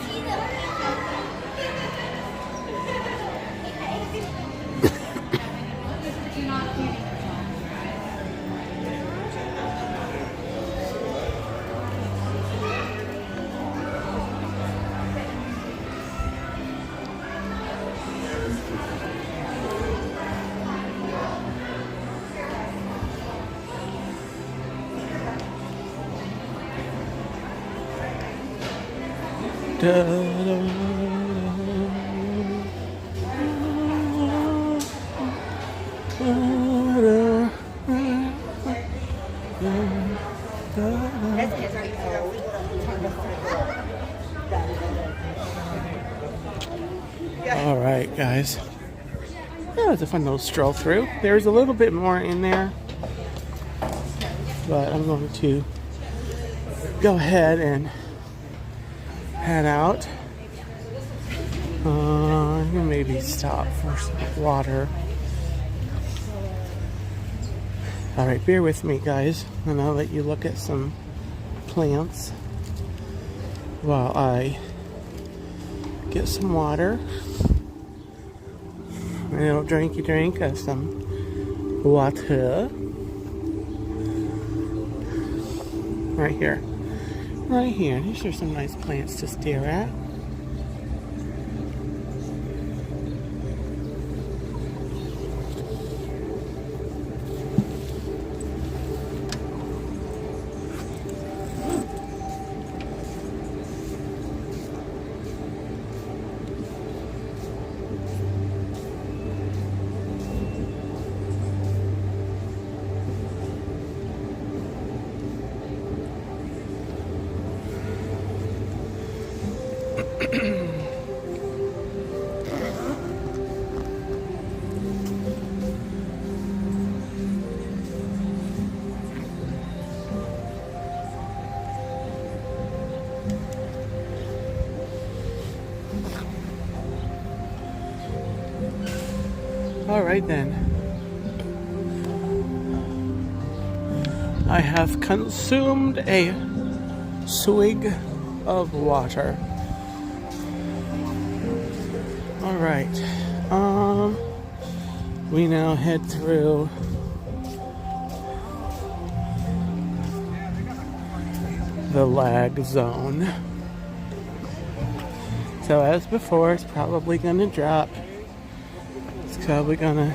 All right, guys. That was a fun little stroll through. There's a little bit more in there, but I'm going to go ahead and head out. I'm gonna maybe stop for some water. All right, bear with me, guys, and I'll let you look at some plants while I get some water. A little drinky drink of some water. Right here. Right here. These are some nice plants to stare at. All right then. I have consumed a swig of water. All right. We now head through the lag zone. So as before, it's probably gonna drop. It's probably gonna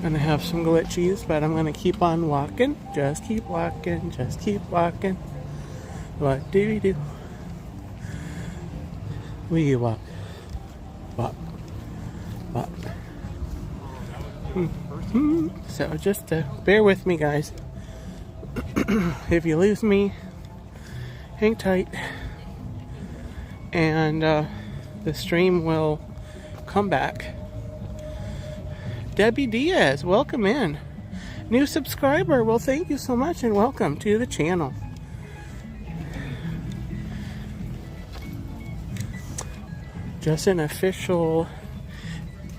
have some glitchies, but I'm gonna keep on walking. Just keep walking. Just keep walking. What do we do? We walk. Walk. Walk. So just bear with me, guys. If you lose me, hang tight, and the stream will come back. Debbie Diaz, welcome in. New subscriber. Well, thank you so much and welcome to the channel. Just an official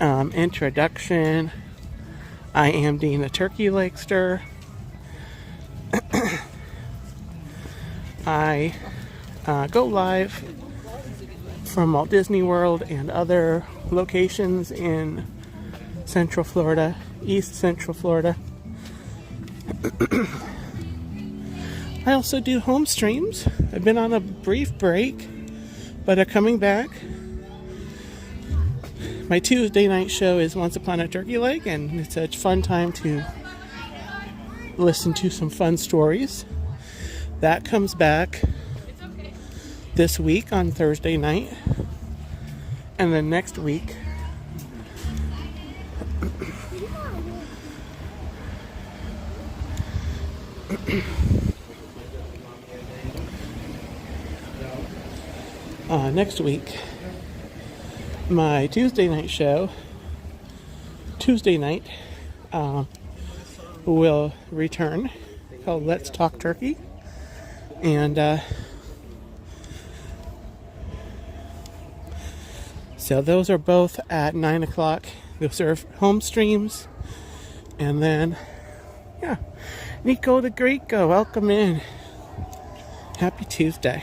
introduction. I am Dean the Turkey Lakester. I go live from Walt Disney World and other locations in Central Florida, East Central Florida. I also do home streams. I've been on a brief break, but I'm coming back. My Tuesday night show is Once Upon a Turkey Leg, and it's a fun time to listen to some fun stories. That comes back this week on Thursday night, and then next week next week my Tuesday night show, Tuesday night, will return, called Let's Talk Turkey. And so those are both at 9 o'clock. Those are home streams. And then, yeah, Nico the Greco, welcome in. Happy Tuesday.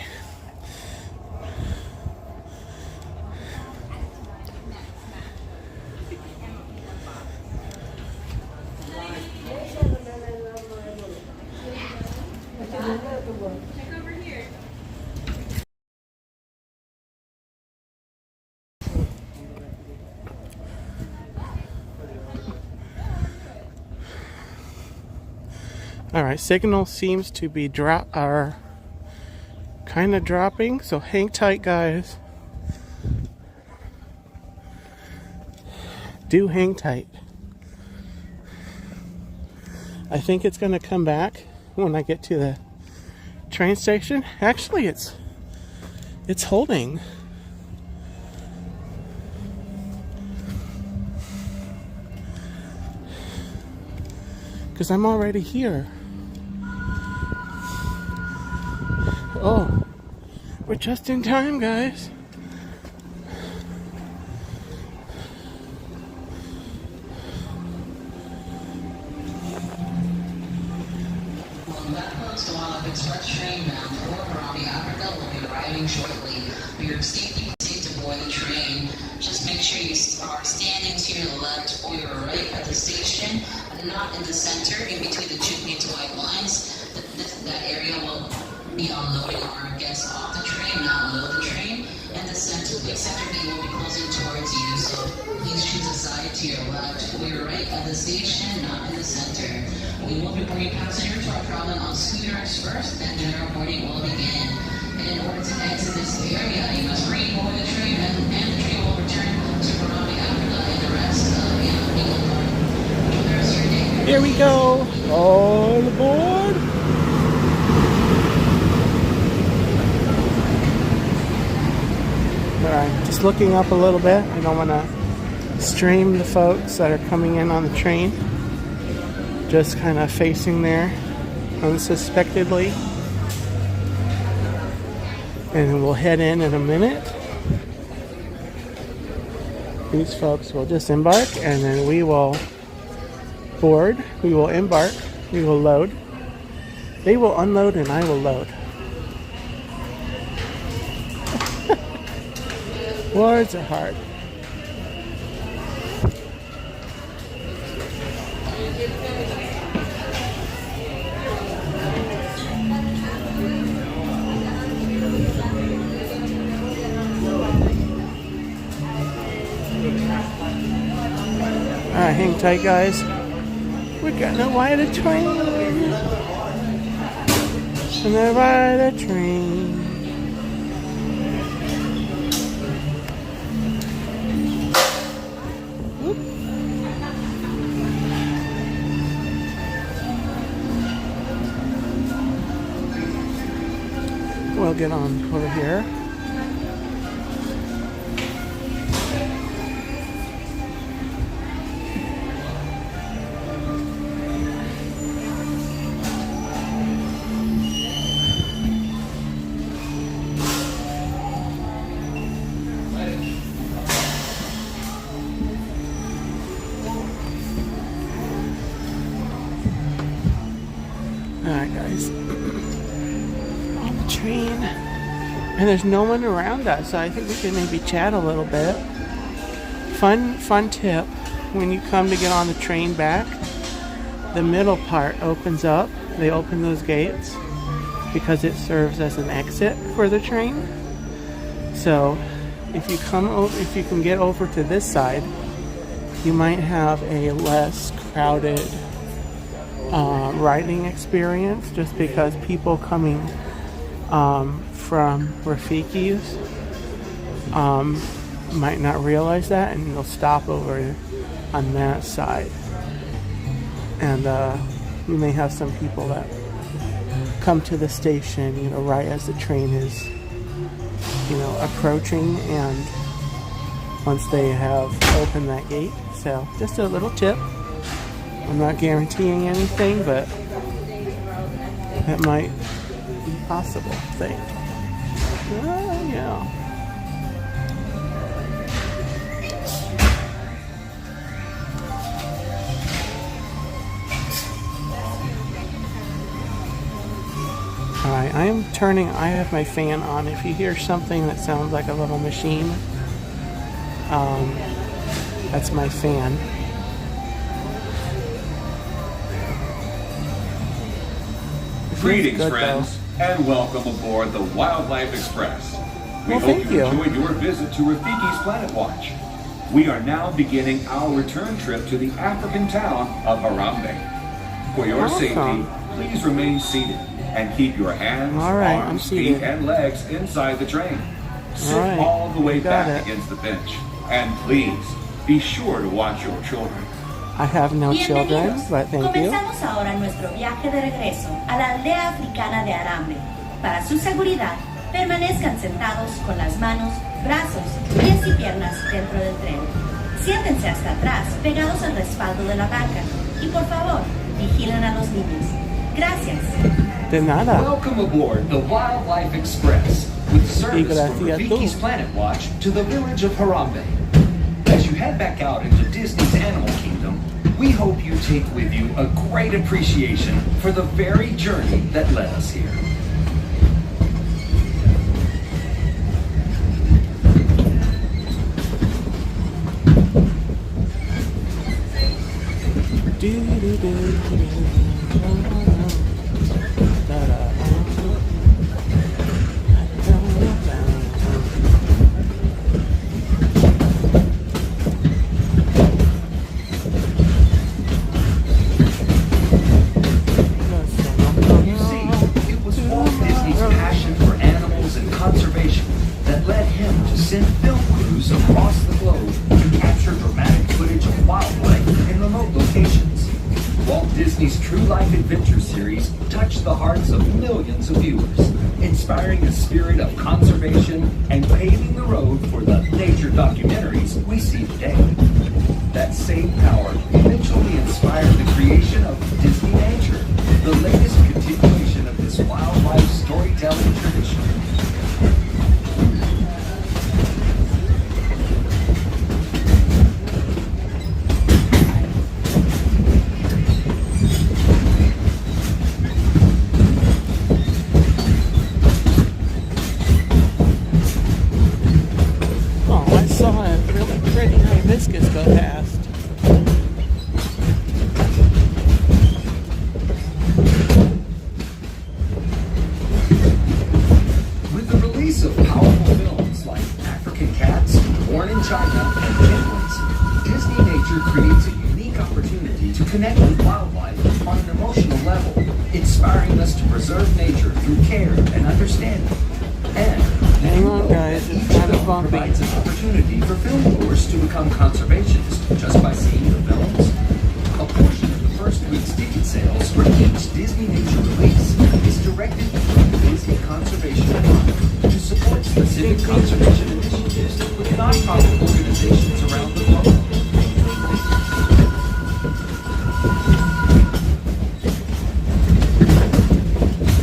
Alright, signal seems to be kind of dropping, so hang tight, guys. Do hang tight. I think it's going to come back when I get to the train station. Actually, it's holding. Because I'm already here. Oh, we're just in time, guys. The Wildlife Express train bound for Harambe, Africa will be arriving shortly. For your safety, proceed to board the train. Just make sure you are standing to your left or your right at the station, and not in the center, in between the two painted white lines. That area will be unloading our guests off the train, not load the train. And the center B will be closing towards you, so please choose a side to your left or your right at the station, not in the center. We will be bringing passengers who are traveling on scooters first, then general boarding will begin. And in order to exit this area, you must re-board the train, and the train will return to Harambe, Africa, and the rest of the day. Here we go. All aboard. looking up a little bit. I don't want to stream the folks that are coming in on the train. Just kind of facing there unsuspectedly. And we'll head in a minute. These folks will just embark and then we will board. We will embark. We will load. They will unload and I will load. Words are hard. Alright, hang tight, guys. We're gonna ride a train. Gonna ride a train. Whoop. We'll get on over here. Alright, guys. On the train. And there's no one around us, so I think we can maybe chat a little bit. Fun tip. When you come to get on the train back, the middle part opens up. They open those gates because it serves as an exit for the train. So if you can get over to this side, you might have a less crowded riding experience, just because people coming from Rafiki's might not realize that, and they'll stop over on that side. And you may have some people that come to the station, you know, right as the train is, you know, approaching, and once they have opened that gate. So just a little tip. I'm not guaranteeing anything, but that might be possible. Think. Yeah. Alright, I have my fan on. If you hear something that sounds like a little machine, that's my fan. Greetings, friends, and welcome aboard the Wildlife Express. We hope you enjoyed your visit to Rafiki's Planet Watch. We are now beginning our return trip to the African town of Harambe. For your safety, please remain seated and keep your hands, arms, feet, and legs inside the train. Sit all the way back against the bench. And please, be sure to watch your children. I have no children, but thank you. Comenzamos ahora nuestro viaje de regreso a la aldea africana de Harambe. Para su seguridad, permanezcan sentados con las manos, brazos, pies y piernas dentro del tren. Siéntense hasta atrás, pegados al respaldo de la banca. Y por favor, vigilen a los niños. Gracias. De nada. Welcome aboard the Wildlife Express with service from Rafiki's Planet Watch to the village of Harambe. As you head back out into Disney's Animal Kingdom, we hope you take with you a great appreciation for the very journey that led us here. Disney's True Life Adventure series touched the hearts of millions of viewers, inspiring a spirit of conservation and paving the road for the nature documentaries we see today. That same power eventually inspired the creation of Disney Nature, the latest continuation of this wildlife storytelling tradition. Hibiscus go past. With the release of powerful films like African Cats, Born in China, and Penguins, Disney Nature creates a unique opportunity to connect with wildlife on an emotional level, inspiring us to preserve nature through care and understanding. And hang on, guys, it's kind of bumpy. Provides an opportunity for filmgoers to become conservationists just by seeing the films. A portion of the first week's ticket sales for each Disney Nature release is directed through the Disney Conservation Fund to support specific conservation initiatives with nonprofit organizations around the globe.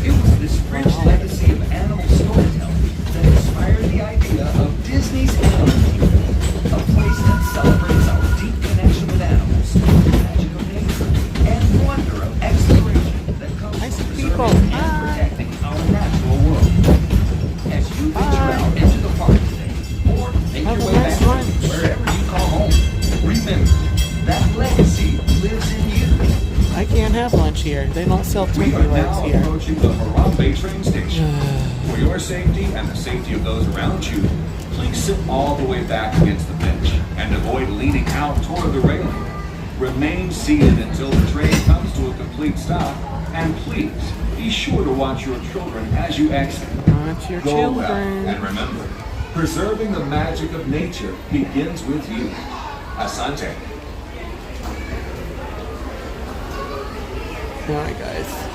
It was this rich legacy of animal storytelling that inspired the idea of Disney's Animal Kingdom, a place that celebrates our deep connection with animals, the magic of nature, and wonder of exploration that comes from preserving and protecting our natural world. As you venture out into the park today, or make your way back to wherever you call home, remember that legacy lives in you. I can't have lunch here. They don't sell We turkey are legs now here. approaching the Harambe train station. For your safety and the safety of those around you, please sit all the way back against the bench and avoid leaning out toward the railing. Remain seated until the train comes to a complete stop, and please be sure to watch your children as you exit. Watch your Go well, children. and remember, preserving the magic of nature begins with you. Asante. Alright, guys.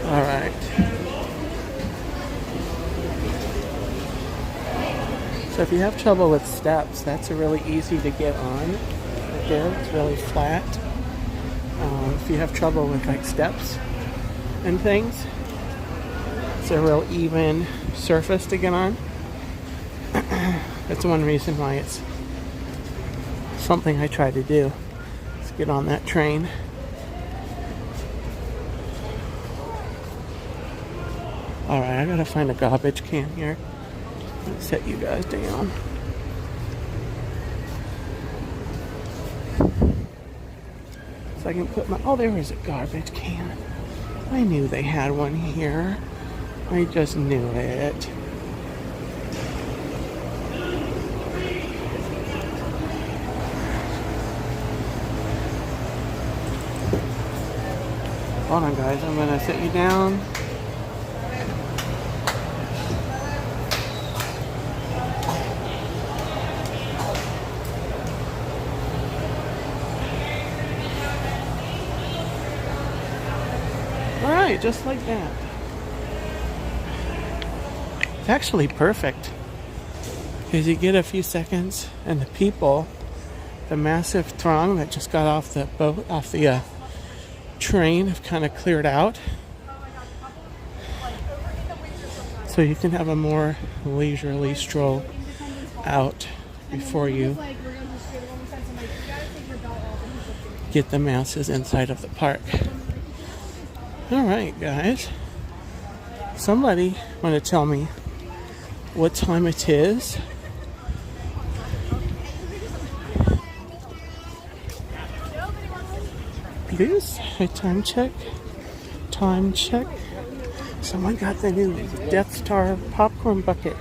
Alright. So if you have trouble with steps, that's really easy to get on. Right there, it's really flat. If you have trouble with like steps and things, it's a real even surface to get on. That's one reason why it's something I try to do, is get on that train. Alright, I gotta find a garbage can here. Set you guys down. So I can put my... Oh, there is a garbage can. I knew they had one here. I just knew it. Hold on, guys. I'm gonna set you down. Alright, just like that. It's actually perfect. Because you get a few seconds and the people, the massive throng that just got off the boat, off the train, have kind of cleared out. So you can have a more leisurely stroll out before you get the masses inside of the park. Alright, guys. Somebody want to tell me what time it is? Please, a time check. Time check. Someone got the new Death Star popcorn bucket.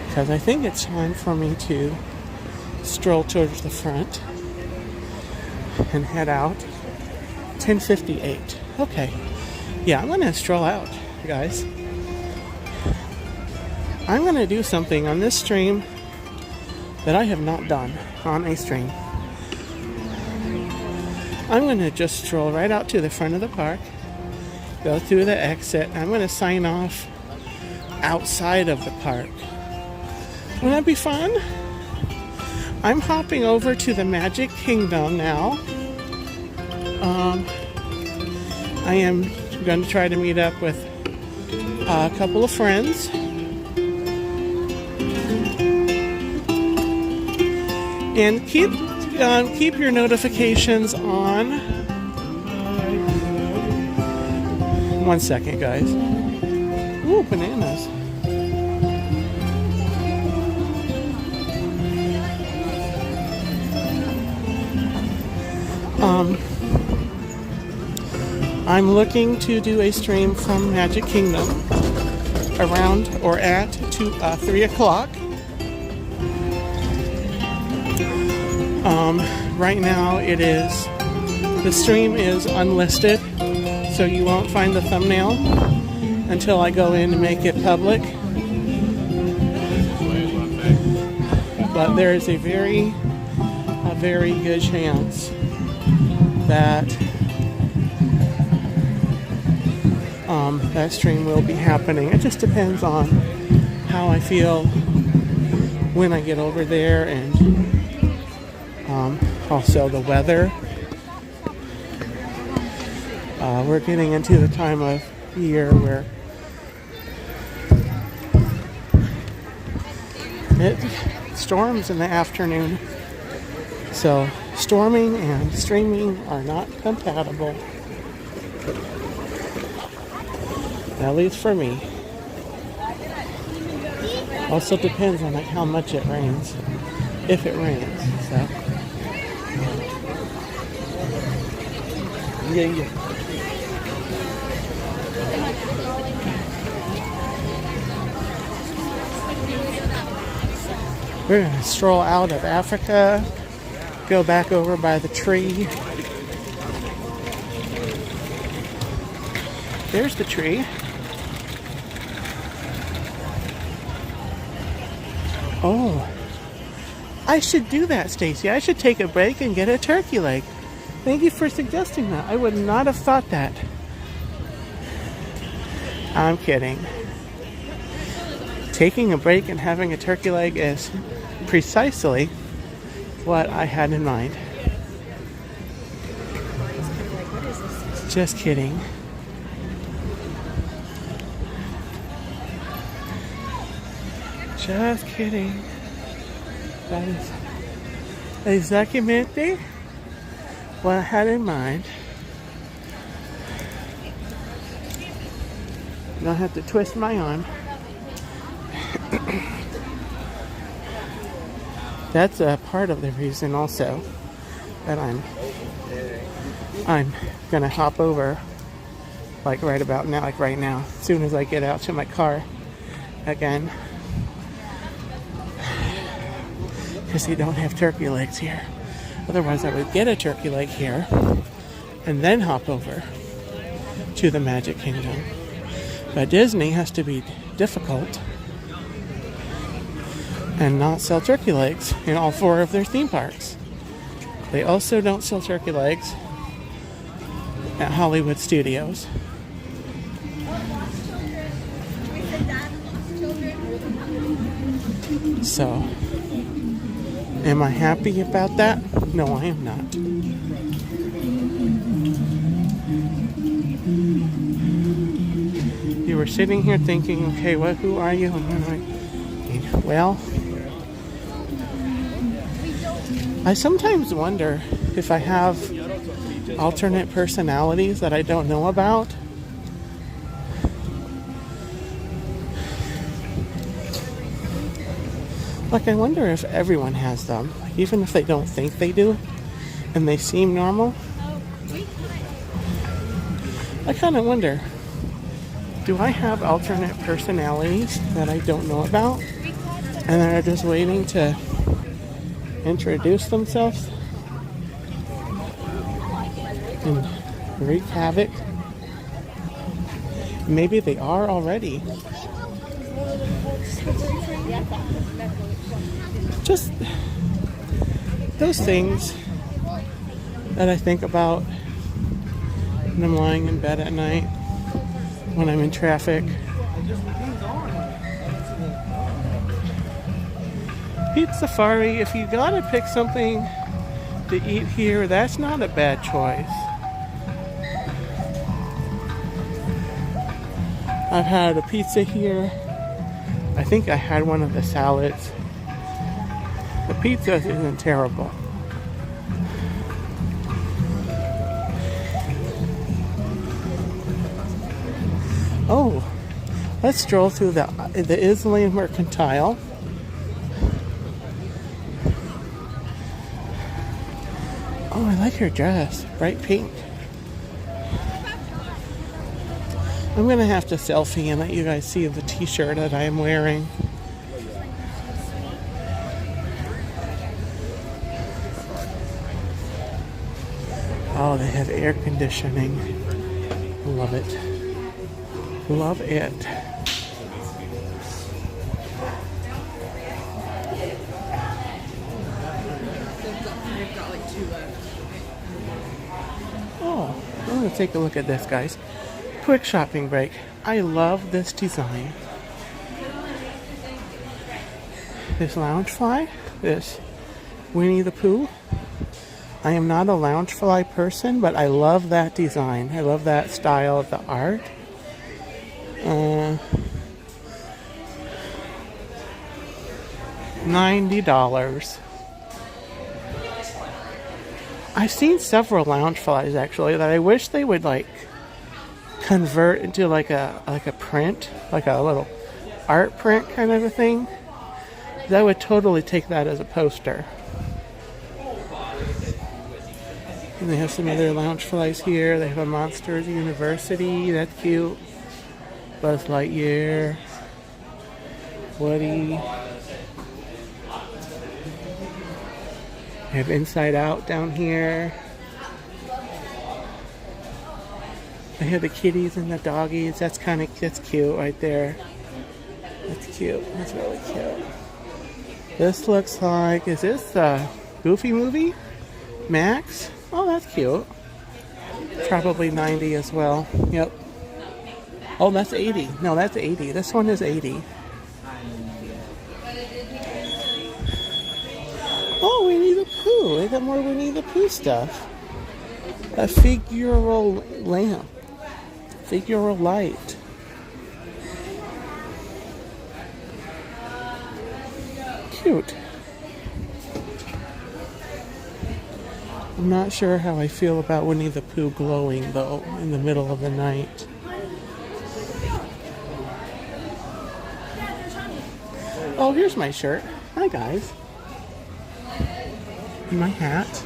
Because I think it's time for me to stroll towards the front and head out. 10:58. Okay. Yeah, I'm going to stroll out, guys. I'm going to do something on this stream that I have not done on a stream. I'm going to just stroll right out to the front of the park, go through the exit, and I'm going to sign off outside of the park. Wouldn't that be fun? I'm hopping over to the Magic Kingdom now. I am going to try to meet up with a couple of friends. And keep your notifications on. One second, guys. Ooh, bananas. I'm looking to do a stream from Magic Kingdom around or at 3 o'clock. Right now the stream is unlisted, so you won't find the thumbnail until I go in to make it public. But there is a very good chance that that stream will be happening. It just depends on how I feel when I get over there, and also the weather. We're getting into the time of year where it storms in the afternoon. So storming and streaming are not compatible. At least for me. Also depends on how much it rains. If it rains. So yeah. We're gonna stroll out of Africa, go back over by the tree. There's the tree. Oh, I should do that, Stacy. I should take a break and get a turkey leg. Thank you for suggesting that. I would not have thought that. I'm kidding. Taking a break and having a turkey leg is precisely what I had in mind. Just kidding. Just kidding. That is exactamente what I had in mind. I don't have to twist my arm. That's a part of the reason also that I'm gonna hop over like right about now, like right now, as soon as I get out to my car again. Because they don't have turkey legs here. Otherwise I would get a turkey leg here and then hop over to the Magic Kingdom. But Disney has to be difficult and not sell turkey legs in all 4 of their theme parks. They also don't sell turkey legs at Hollywood Studios. So, am I happy about that? No, I am not. You were sitting here thinking, okay, who are you? And then well, I sometimes wonder if I have alternate personalities that I don't know about. Like, I wonder if everyone has them. Like, even if they don't think they do, and they seem normal. I kind of wonder, do I have alternate personalities that I don't know about, and they're just waiting to introduce themselves and wreak havoc? Maybe they are already. Just those things that I think about when I'm lying in bed at night, when I'm in traffic. Pete Safari, if you gotta pick something to eat here, that's not a bad choice. I've had a pizza here. I think I had one of the salads. The pizza isn't terrible. Oh, let's stroll through the Island Mercantile. Oh, I like her dress. Bright pink. I'm gonna have to selfie and let you guys see the t-shirt that I am wearing. Oh, they have air conditioning. Love it. Love it. Oh, I'm gonna take a look at this, guys. Quick shopping break. I love this design. This loungefly, this Winnie the Pooh. I am not a loungefly person, but I love that design. I love that style of the art. $90. I've seen several loungeflies actually that I wish they would like convert into like a print, like a little art print kind of a thing. I would totally take that as a poster. And they have some other loungeflies here. They have a Monsters University. That's cute. Buzz Lightyear. Woody. They have Inside Out down here. They have the kitties and the doggies. That's cute right there. That's cute. That's really cute. This looks like, is this the Goofy movie? Max? Oh, that's cute. Probably 90 as well. Yep. Oh, that's 80. No, that's 80. This one is 80. Oh, Winnie the Pooh. They got more Winnie the Pooh stuff. A figural lamp. Figural light. Cute. I'm not sure how I feel about Winnie the Pooh glowing, though, in the middle of the night. Oh, here's my shirt. Hi, guys. My hat.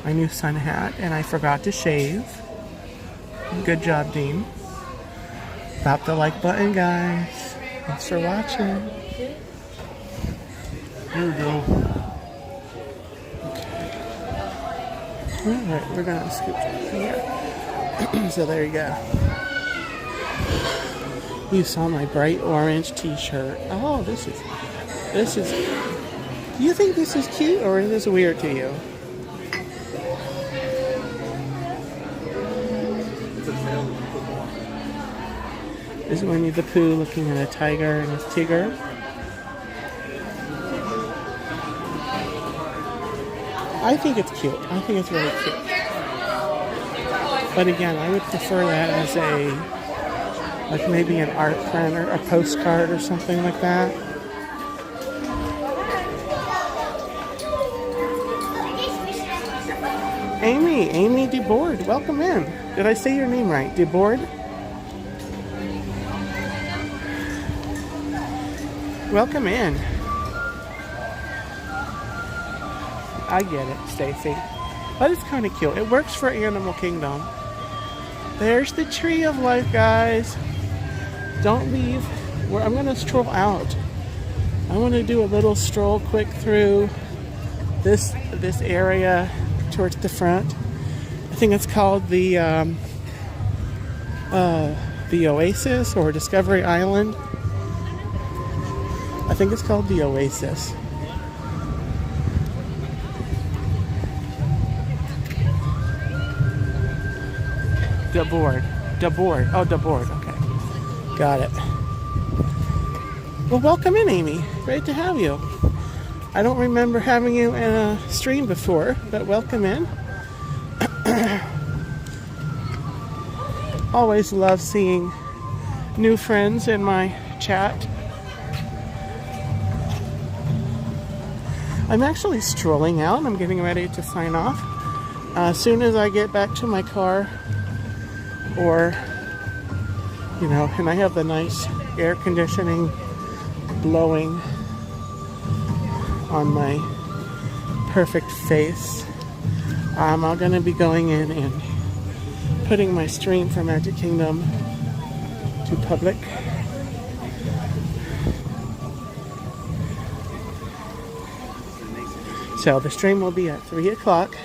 My new sun hat, and I forgot to shave. Good job, Dean. Tap the like button, guys. Thanks for watching. Here we go. Alright, we're gonna scoop it here. So there you go. You saw my bright orange t-shirt. Oh, this is, do you think this is cute or is this weird to you? This is Winnie the Pooh looking at a tiger and his tigger. I think it's cute. I think it's really cute. But again, I would prefer that as like maybe an art print or a postcard or something like that. Amy DeBoard, welcome in. Did I say your name right? DeBoard? Welcome in. I get it, Stacy. But it's kind of cute. It works for Animal Kingdom. There's the Tree of Life, guys. Don't leave. I'm going to stroll out. I want to do a little stroll quick through this area towards the front. I think it's called the Oasis or Discovery Island. I think it's called the Oasis. DeBoard. Oh, DeBoard. Okay. Got it. Well, welcome in, Amy. Great to have you. I don't remember having you in a stream before, but welcome in. Always love seeing new friends in my chat. I'm actually strolling out. I'm getting ready to sign off. As soon as I get back to my car, or, you know, and I have the nice air conditioning blowing on my perfect face, I'm going to be going in and putting my stream for Magic Kingdom to public. So the stream will be at 3 o'clock.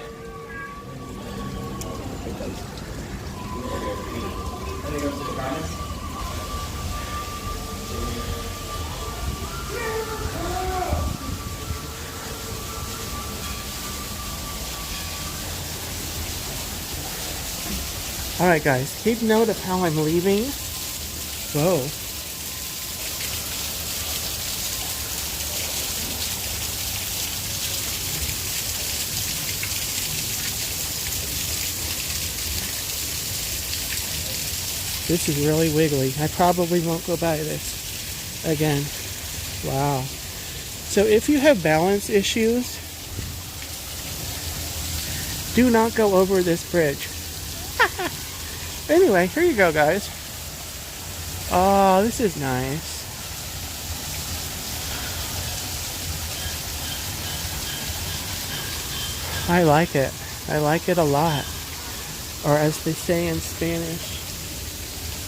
Alright guys, keep note of how I'm leaving. Whoa. This is really wiggly. I probably won't go by this again. Wow. So if you have balance issues, do not go over this bridge. Anyway, here you go, guys. Oh, this is nice. I like it. I like it a lot. Or as they say in Spanish,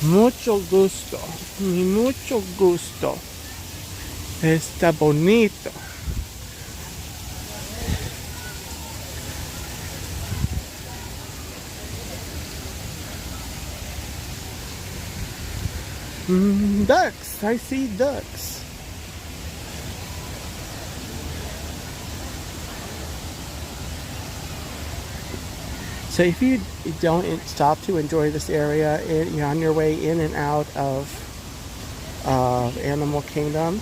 mucho gusto. Mi mucho gusto. Está bonito. Ducks. I see ducks. So if you don't stop to enjoy this area on your way in and out of Animal Kingdom,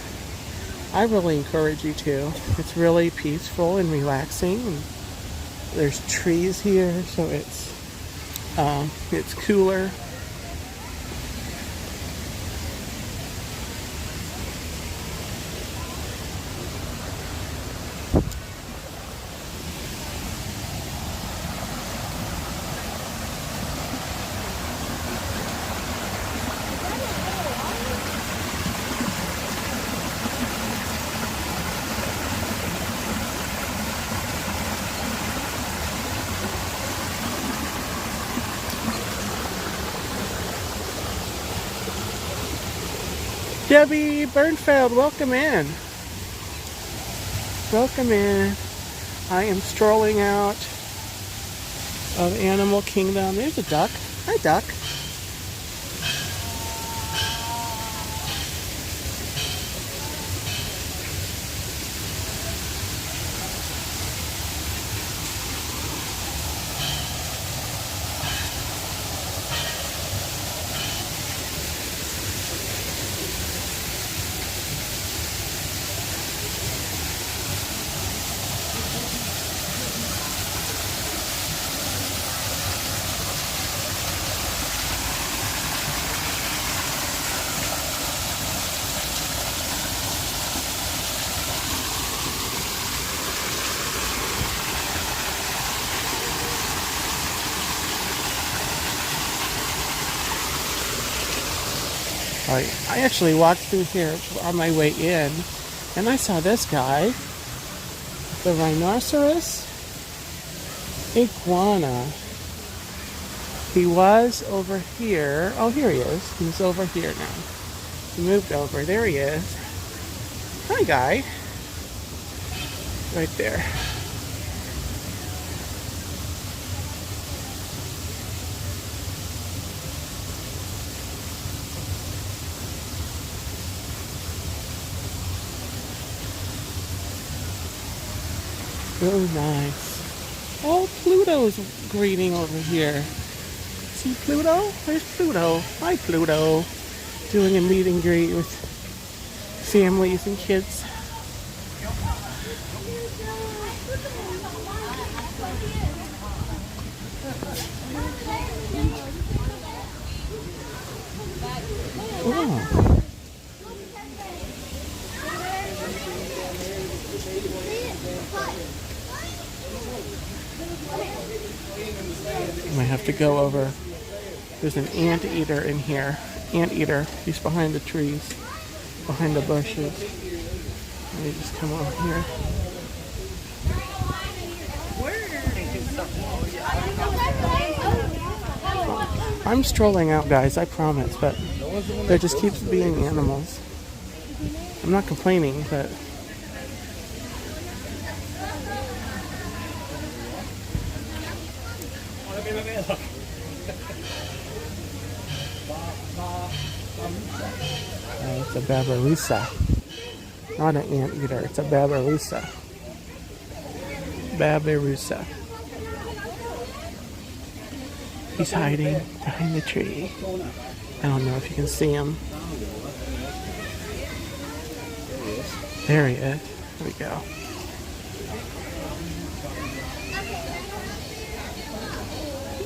I really encourage you to. It's really peaceful and relaxing. There's trees here, so it's cooler. Debbie Bernfeld, welcome in. Welcome in. I am strolling out of Animal Kingdom. There's a duck. Hi, duck. I actually walked through here on my way in, and I saw this guy the rhinoceros, iguana. He was over here. Oh, here he is. He's over here now. He moved over. There he is. Hi, guy. Right there. Really nice. Oh, Pluto's greeting over here. See Pluto? There's Pluto. Hi, Pluto. Doing a meet and greet with families and kids. Oh. I might have to go over. There's an anteater in here. Anteater. He's behind the trees, behind the bushes. Let me just come over here. I'm strolling out, guys, I promise, but there just keeps being animals. I'm not complaining, but it's a babirusa. Not an anteater, it's a babirusa. Babirusa. He's hiding behind the tree. I don't know if you can see him. There he is. There we go.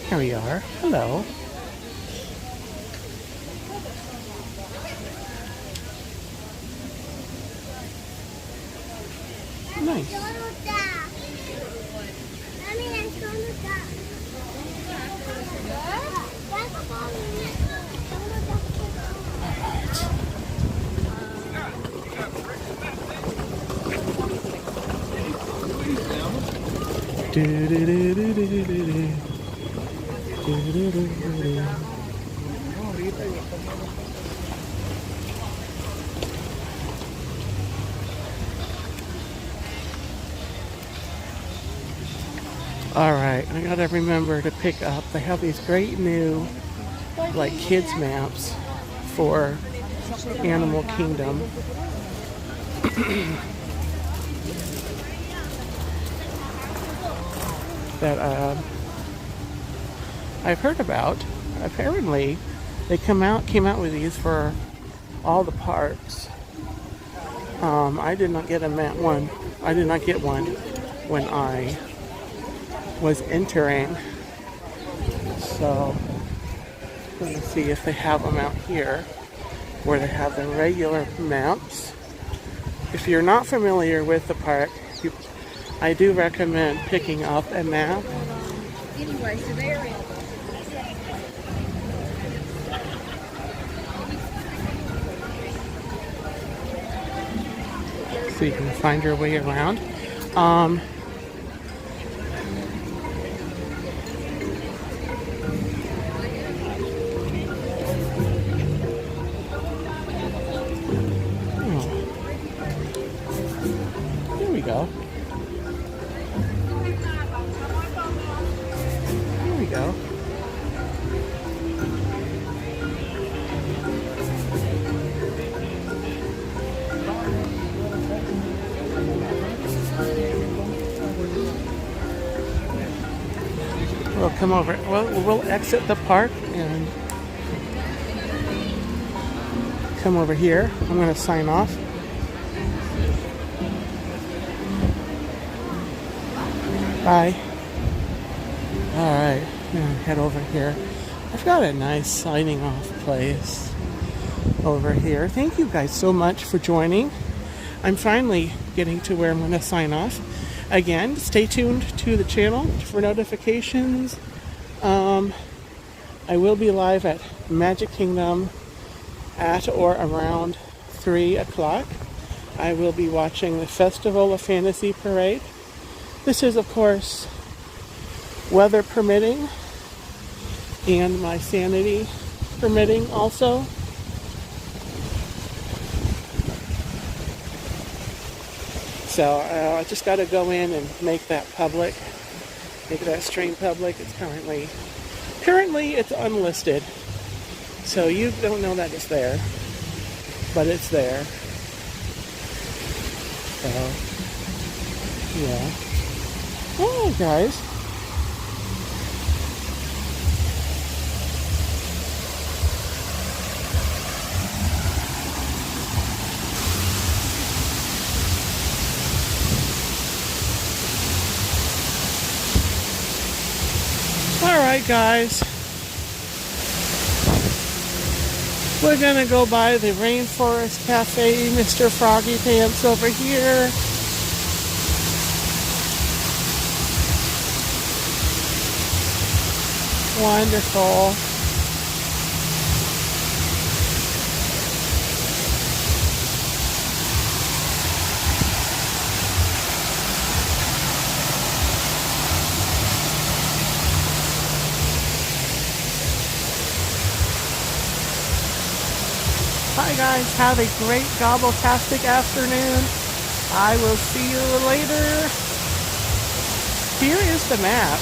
Here we are. Hello. Nice. All right, I gotta remember to pick up. They have these great new, like, kids maps for Animal Kingdom. That I've heard about. Apparently, they came out with these for all the parks. I did not get one. I did not get one when I was entering. So, let me see if they have them out here, where they have the regular maps. If you're not familiar with the park, I do recommend picking up a map. So you can find your way around. Here we go. Here we go. We'll come over. Well, we'll exit the park and come over here. I'm going to sign off. Bye. Alright, I'm going to head over here. I've got a nice signing off place over here. Thank you guys so much for joining. I'm finally getting to where I'm going to sign off. Again, stay tuned to the channel for notifications. I will be live at Magic Kingdom at or around 3 o'clock. I will be watching the Festival of Fantasy Parade This is, of course, weather permitting and my sanity permitting also. So I just got to go in and make that public, make that stream public. It's currently it's unlisted, so you don't know that it's there, but it's there. So yeah. Hey guys. Alright guys, we're gonna go by the Rainforest Cafe, Mr. Froggy Pants over here. Wonderful. Hi guys, have a great gobbletastic afternoon. I will see you later. Here is the map.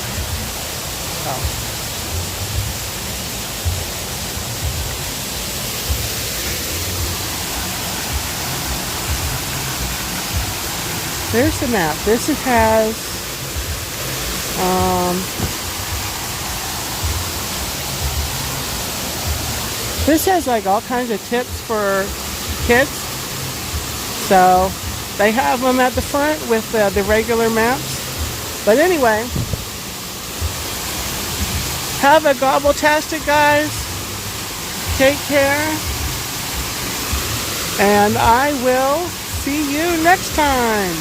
Oh. There's the map. This has like all kinds of tips for kids. So they have them at the front with the regular maps. But anyway, have a gobbletastic, guys. Take care. And I will see you next time.